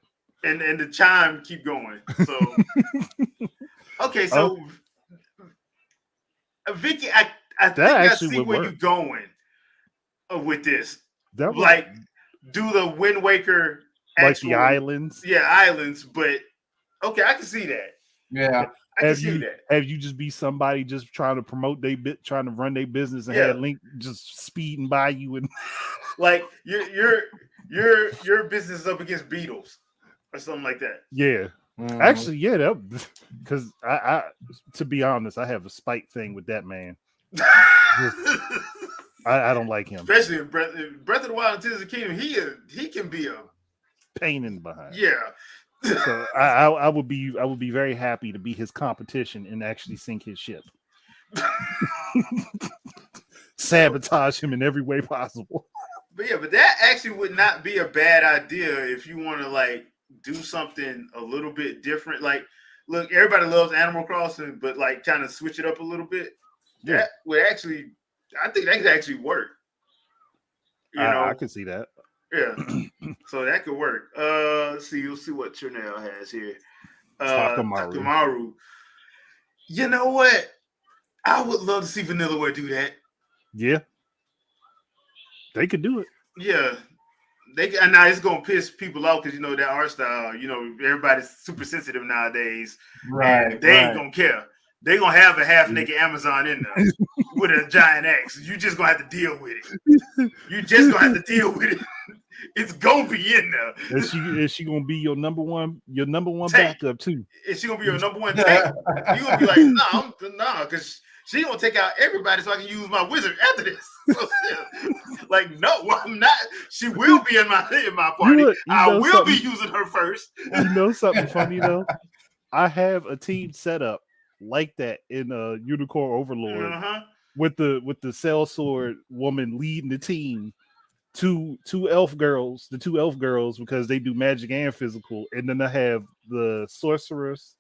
and the chime keep going. So okay, so Vicky, I think I see where you're going with this. That was, like do the Wind Waker, like the islands. Yeah, islands. But okay, I can see that. Yeah. I can see that. Have you just be somebody just trying to promote trying to run their business and have Link just speeding by you and like your business is up against Beatles or something like that. Yeah. Mm-hmm. Actually, yeah, because I to be honest, I have a spite thing with that man. I don't like him, especially in Breath of the Wild and Tears of the Kingdom. He can be a pain in the behind. Yeah. So I would be very happy to be his competition and actually sink his ship. Sabotage him in every way possible. but that actually would not be a bad idea if you want to like do something a little bit different. Like, look, everybody loves Animal Crossing, but like kind of switch it up a little bit. Yeah. That would actually, I think that could actually work. I can see that. Yeah. So that could work. Let's see, you'll see what Trinell has here. Takamaru. You know what? I would love to see Vanillaware do that. Yeah. They could do it. Yeah. And now it's gonna piss people off because that art style, everybody's super sensitive nowadays. Right. And they ain't gonna care. They gonna have a half naked Amazon in there with a giant axe. You just gonna have to deal with it. You just gonna have to deal with it. It's gonna be in there. Is she gonna be your number one backup too? Is she gonna be your number one tank? You gonna be like, nah, because she gonna take out everybody so I can use my wizard after this. So, like, no, I'm not. She will be in my party. I will be using her first. You know something funny though? I have a team set up like that in Unicorn Overlord with the sellsword woman leading the team. Two elf girls, because they do magic and physical, and then I have the sorceress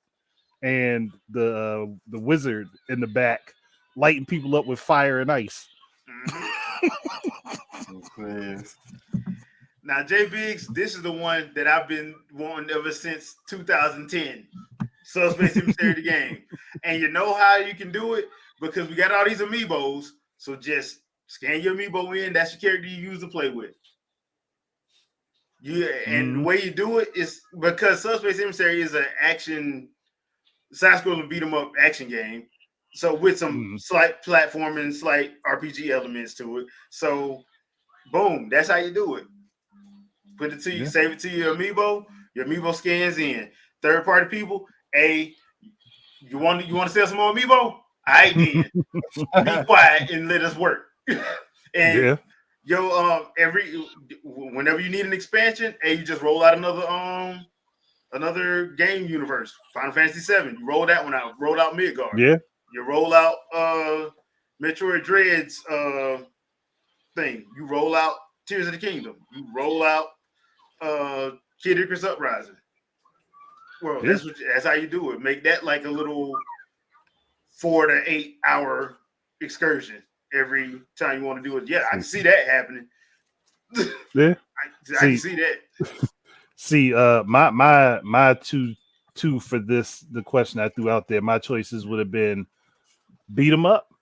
and the wizard in the back lighting people up with fire and ice. Now, J Biggs, this is the one that I've been wanting ever since 2010. Subspace Emissary the game. And you know how you can do it? Because we got all these amiibos, so just scan your amiibo in. That's your character you use to play with. And the way you do it is because Subspace Emissary is an action side-scrolling beat 'em up action game. So with some slight platforming, slight RPG elements to it. So boom, that's how you do it. Put it to you, save it to your amiibo. Your amiibo scans in. Third-party people, you want to sell some more amiibo? All right, then. Be quiet and let us work. And whenever you need an expansion, you just roll out another game universe. Final Fantasy VII, you roll that one out. Roll out Midgard. Yeah. You roll out Metroid Dread's thing. You roll out Tears of the Kingdom. You roll out Kid Icarus Uprising. Well, that's how you do it. Make that like a little 4 to 8 hour excursion every time you want to do it. Yeah, I can see that happening. Yeah, I can see that. See, my two for this, the question I threw out there, my choices would have been Beat 'em Up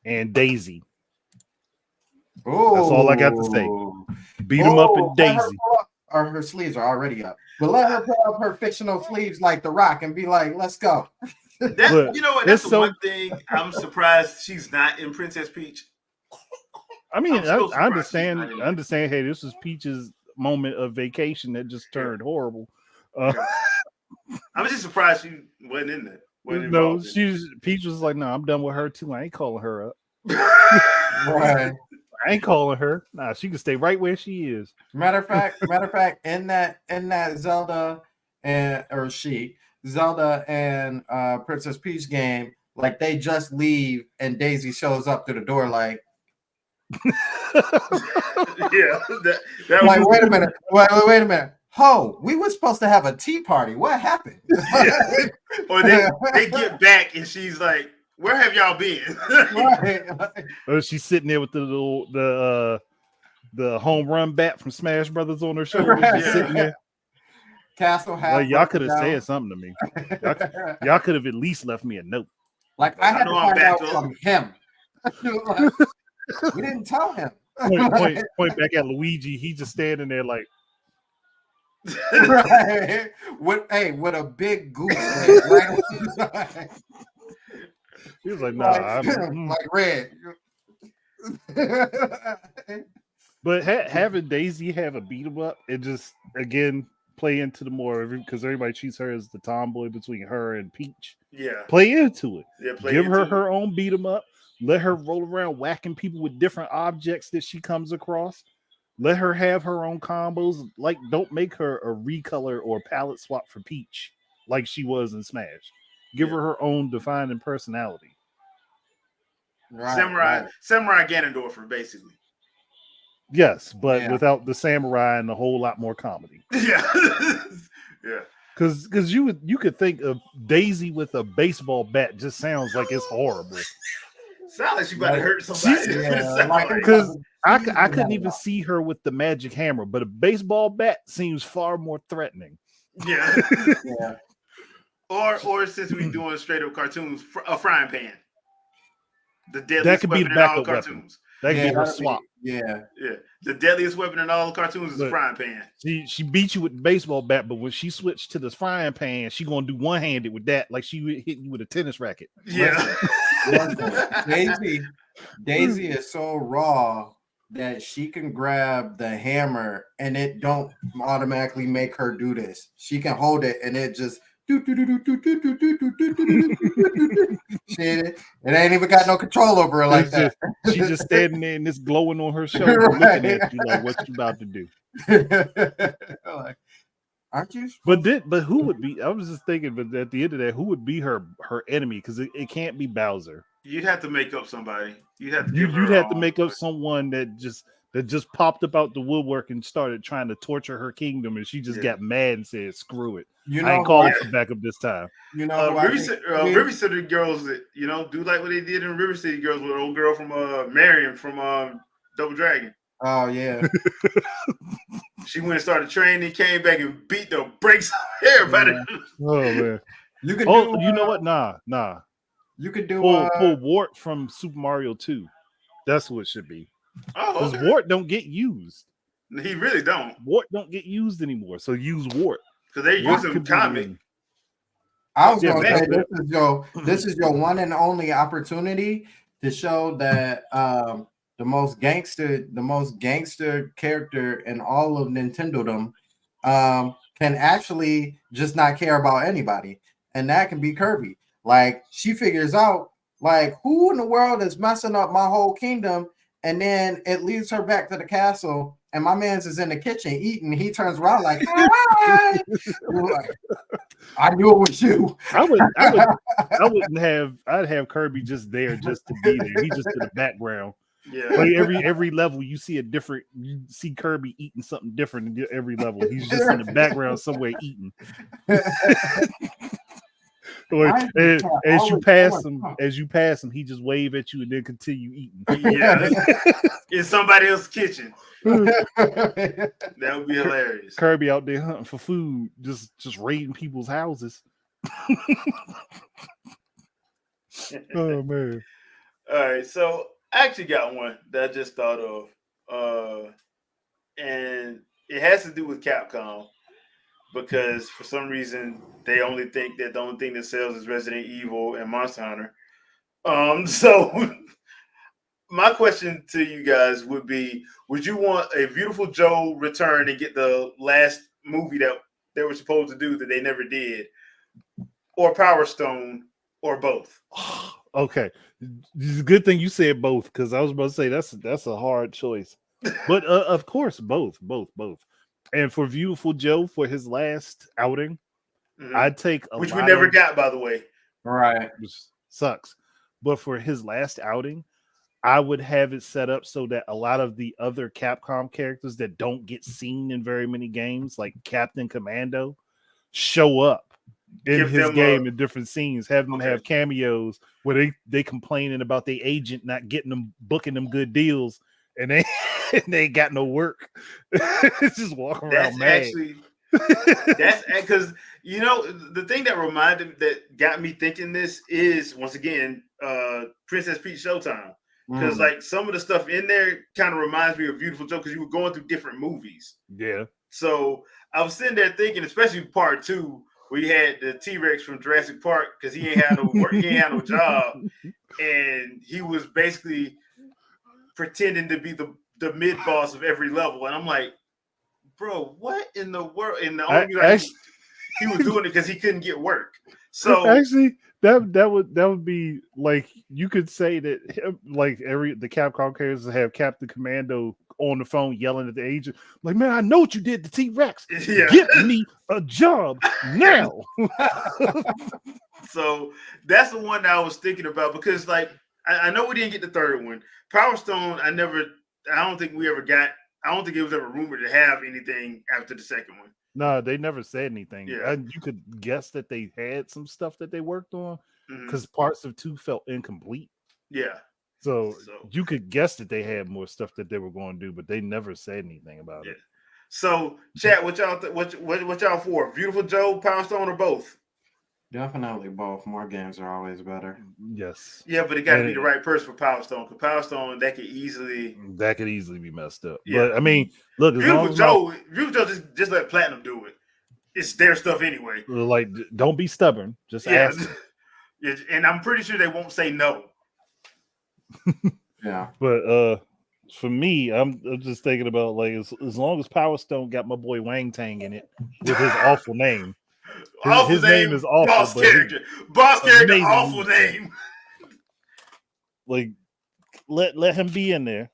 and Daisy. Ooh. That's all I got to say. Beat 'em up and Daisy. Her sleeves are already up. But let her put up her fictional sleeves like The Rock and be like, let's go. You know what? That's the one thing I'm surprised she's not in Princess Peach. I mean, I understand. Hey, this was Peach's moment of vacation that just turned horrible. I'm just surprised she wasn't in that. No, Peach was like, no, I'm done with her too. I ain't calling her up. Right. I ain't calling her. Nah, she can stay right where she is. Matter of fact, in that Zelda and Princess Peach game, like they just leave and Daisy shows up to the door like that like, wait a minute. Wait a minute. Ho, we were supposed to have a tea party. What happened? Or they get back and she's like, where have y'all been? Or she's sitting there with the home run bat from Smash Brothers on her shoulder, just sitting there. Castle like, y'all could have said something to me. Y'all could have at least left me a note. Like I had to find out from him. We didn't tell him. Point back at Luigi. He's just standing there like. Right. With a big goose right? He was like, nah, like red. But having Daisy have a beat 'em up and just again play into the more because everybody treats her as the tomboy between her and Peach. Yeah, play into it. Yeah, give her own beat 'em up. Let her roll around whacking people with different objects that she comes across. Let her have her own combos. Like, don't make her a recolor or palette swap for Peach like she was in Smash. Give her her own defining personality. Right, Samurai Ganondorfer, basically. Yes, but Yeah. without the samurai and a whole lot more comedy. Yeah. Yeah. Because you could think of Daisy with a baseball bat just sounds like it's horrible. Sound like she about to Like, hurt somebody. That's what it yeah, sound like like. Because I teasing couldn't that even a lot. see her with the magic hammer, but a baseball bat seems far more threatening. Yeah. Yeah. Or since we doing straight up cartoons, a frying pan. The That deadliest could be the weapon in all backup weapon. cartoons. That could Yeah, be her that'd swap. yeah. Yeah. The deadliest weapon in all cartoons is a Look, frying pan. She beat you with the baseball bat, but when she switched to this frying pan, she gonna do one handed with that, like she would hit you with a tennis racket. Yeah. Listen, Daisy is so raw that she can grab the hammer and it don't automatically make her do this. She can hold it and it just shit. It ain't even got no control over her like It's that. just, she just standing there and it's glowing on her shoulder, looking at you like, what you about to do? Like, aren't you? But who would be? I was just thinking, but at the end of that, who would be her enemy? Because it can't be Bowser. You'd have to make up somebody. You'd have to give her You'd have to own, make up but- someone that just popped up out the woodwork and started trying to torture her kingdom, and she just Yeah. got mad and said, "Screw it, You I know ain't calling who- for backup this time." You know who I think River City Girls that do like what they did in River City Girls with old girl from Marion from Double Dragon. Oh yeah. She went and started training, came back and beat the brakes off everybody. Oh man! You could Oh, do you know what? Nah. you could do Pull Wart from Super Mario 2. That's what it should be. Oh, Because okay. Wart don't get used. He really don't, Wart don't get used anymore. So use Wart. because they Wart use him could be comic. the- I was Yeah, gonna man. say this is your one and only opportunity to show that the most gangster character in all of Nintendodom can actually just not care about anybody, and that can be Kirby. Like, she figures out like who in the world is messing up my whole kingdom, and then it leads her back to the castle, and my man's is in the kitchen eating. He turns around like, "Hi." Like, I knew it was you. I'd have Kirby just there just to be there. He's just in the background. Yeah, Like every level you see Kirby eating something different in every level. He's just in the background somewhere eating. Like, as you pass him, he just wave at you and then continue eating. yeah. In somebody else's kitchen. That would be hilarious. Kirby out there hunting for food, just raiding people's houses. Oh man. All right, so I actually got one that I just thought of, and it has to do with Capcom, because for some reason they only think that the only thing that sells is Resident Evil and Monster Hunter. So my question to you guys would be: would you want a Beautiful Joe return and get the last movie that they were supposed to do that they never did, or Power Stone, or both? Okay, it's a good thing you said both, because I was about to say that's a hard choice, but of course both. And for Beautiful Joe, for his last outing, I'd take which we never got, by the way. Right. Which sucks, but for his last outing, I would have it set up so that a lot of the other Capcom characters that don't get seen in very many games, like Captain Commando, show up in Give his them game in different scenes, have them Okay. have cameos where they complaining about the agent not getting them, booking them good deals, and they and they ain't got no work. Just walking around That's mad. actually that's because the thing that got me thinking this is, once again, Princess Peach Showtime, because like some of the stuff in there kind of reminds me of Beautiful Joe, because you were going through different movies. Yeah. So I was sitting there thinking, especially part 2, where you had the T-Rex from Jurassic Park, because he ain't had no work, he ain't had no job, and he was basically pretending to be the mid boss of every level, and I'm like, bro, what in the world? And the only reason he was doing it because he couldn't get work. So actually, that would be like, you could say that like the Capcom characters have Captain Commando on the phone yelling at the agent, like, man, I know what you did to T-Rex. Yeah. Get me a job now. So that's the one that I was thinking about, because like I know we didn't get the third one. Power Stone, I don't think we ever got I don't think it was ever rumored to have anything after the second one. No, they never said anything. Yeah. You could guess that they had some stuff that they worked on Mhm. because parts of 2 felt incomplete. Yeah. So So- you could guess that they had more stuff that they were going to do, but they never said anything about Yeah. it. So, chat, what y'all what y'all for? Beautiful Joe, Pound Stone, or both? Definitely both. More games are always better. Yes. Yeah, but it got to And be the right person for Power Stone. Because Power Stone, that could easily. That could easily be messed up. Yeah. But I mean, look, as long Beautiful as Joe, just let Platinum do it. It's their stuff anyway. like, don't be stubborn. Just Yeah. ask them. Yeah, and I'm pretty sure they won't say no. Yeah. But for me, I'm just thinking about like as long as Power Stone got my boy Wang Tang in it with his awful name. His name is awful, boss but his character. Boss character, amazing awful music. name. Like let him be in there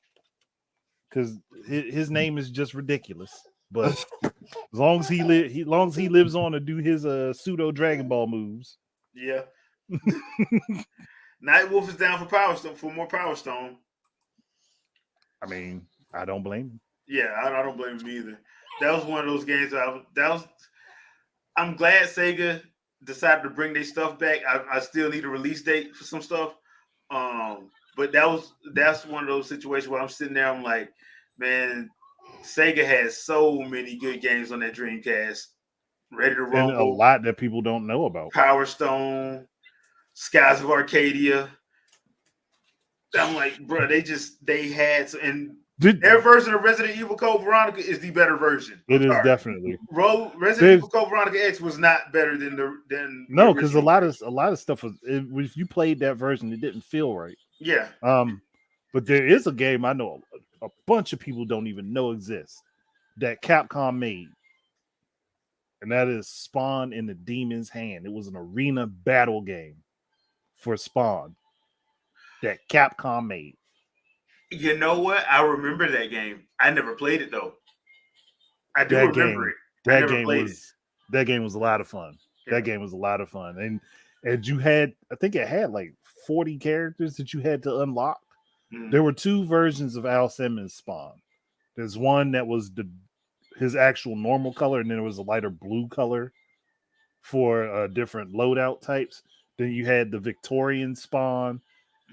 because his name is just ridiculous. But as long as he lives on to do his pseudo Dragon Ball moves. Yeah. Nightwolf is down for Power Stone for more Power Stone. I mean, I don't blame him. Yeah, I don't blame him either. That was one of those games I'm glad Sega decided to bring their stuff back. I still need a release date for some stuff. But that's one of those situations where I'm sitting there, I'm like, man, Sega has so many good games on that Dreamcast. Ready to And a Rumble, lot that people don't know about. Power Stone, Skies of Arcadia. I'm like, bro, they had and their version of Resident Evil Code Veronica is the better version. It is definitely. Resident Evil Code Veronica X was not better than no, because a lot of stuff was if you played that version, it didn't feel right. Yeah. But there is a game I know a bunch of people don't even know exists that Capcom made, and that is Spawn in the Demon's Hand. It was an arena battle game for Spawn that Capcom made. You know what? I remember that game. I never played it though. I do remember it. That game was a lot of fun. Yeah. That game was a lot of fun. And you had, I think it had like 40 characters that you had to unlock. Mm. There were 2 versions of Al Simmons' Spawn. There's one that was his actual normal color, and then there was a lighter blue color for different loadout types. Then you had the Victorian Spawn.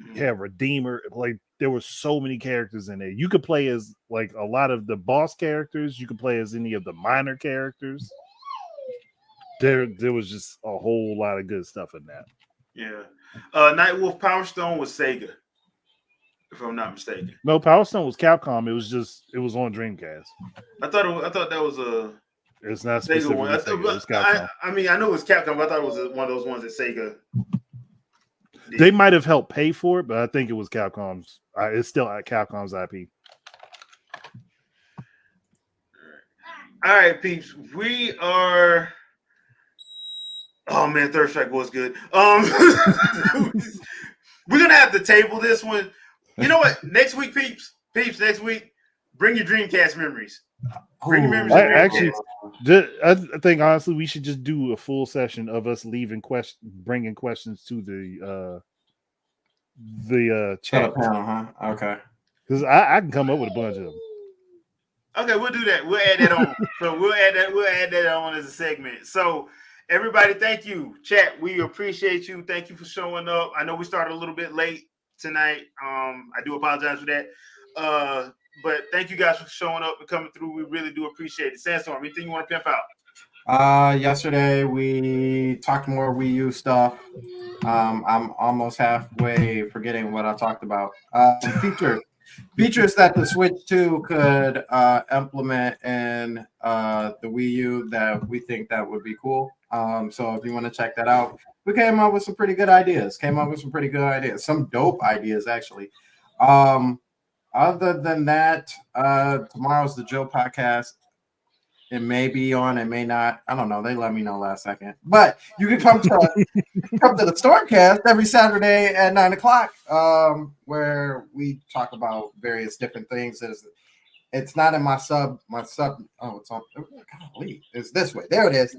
You had Redeemer. Like, there were so many characters in there. You could play as like a lot of the boss characters. You could play as any of the minor characters. There was just a whole lot of good stuff in that. Yeah. Nightwolf Power Stone was Sega, if I'm not mistaken. No, Power Stone was Capcom. It was on Dreamcast. I thought that was a. It's not specific. I mean, I know it was Capcom, but I thought it was one of those ones that Sega. They might have helped pay for it, but I think it was Capcom's. It's still at Capcom's IP. All right, peeps. We are. Oh man, Third Strike was good. We're gonna have to table this one. You know what? Next week, peeps. Next week, bring your Dreamcast memories. Bring your memories. I think honestly, we should just do a full session of us bringing questions to the chat. Okay. Because I can come up with a bunch of them. Okay, we'll do that. We'll add that on. So we'll add that on as a segment. So everybody, thank you. Chat, we appreciate you. Thank you for showing up. I know we started a little bit late tonight. I do apologize for that. But thank you guys for showing up and coming through. We really do appreciate it. Sandstorm, anything you want to pimp out? Yesterday we talked more Wii U stuff. I'm almost halfway forgetting what I talked about. Features that the Switch 2 could implement in the Wii U that we think that would be cool. So if you want to check that out, we came up with some pretty good ideas. Some dope ideas, actually. Other than that, tomorrow's the Joe podcast. It may be on, it may not. I don't know. They let me know last second. But you can come to the Stormcast every Saturday at 9:00, where we talk about various different things. It's not in my sub. Oh, it's on. Golly, it's this way. There it is.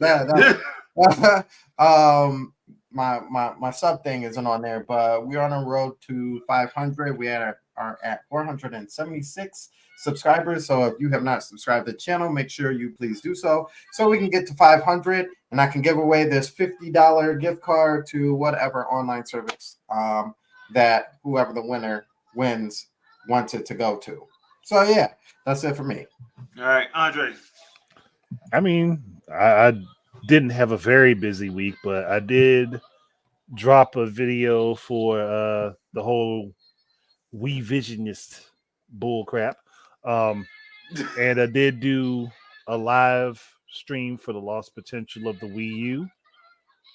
My sub thing isn't on there, but we're on a road to 500. We are at 476 subscribers. So if you have not subscribed to the channel, make sure you please do so we can get to 500 and I can give away this $50 gift card to whatever online service that whoever the winner wins wants it to go to. So yeah, that's it for me. All right, Andre. I mean, I didn't have a very busy week, but I did drop a video for the whole We Visionist bull crap. And I did do a live stream for the lost potential of the Wii U.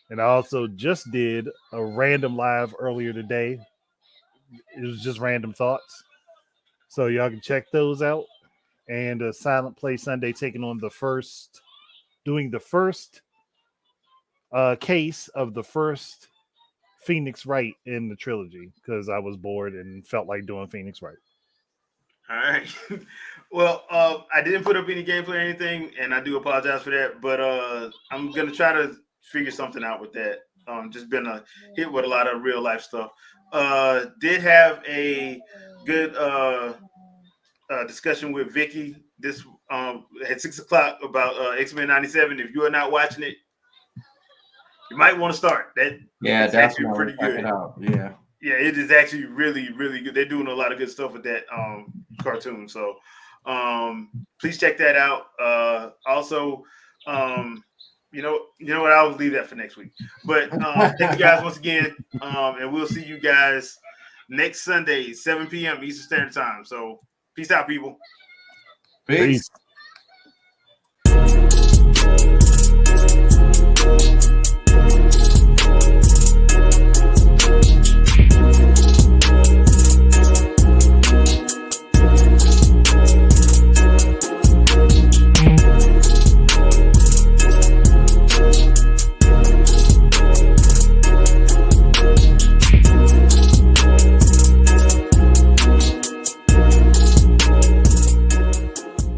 And I also just did a random live earlier today. It was just random thoughts. So y'all can check those out. And a Silent Play Sunday taking on doing the first case of the first Phoenix Wright in the trilogy because I was bored and felt like doing Phoenix Wright. All right. Well, I didn't put up any gameplay or anything, and I do apologize for that. But I'm gonna try to figure something out with that. Just been a hit with a lot of real life stuff. Did have a good discussion with Vicky this at 6 o'clock about X-Men 97. If you are not watching it, you might want to start. It's actually pretty good. Yeah, it is actually really, really good. They're doing a lot of good stuff with that cartoon. So please check that out. Also, you know what? I'll leave that for next week. But thank you guys once again. And we'll see you guys next Sunday, 7 p.m. Eastern Standard Time. So peace out, people. Peace.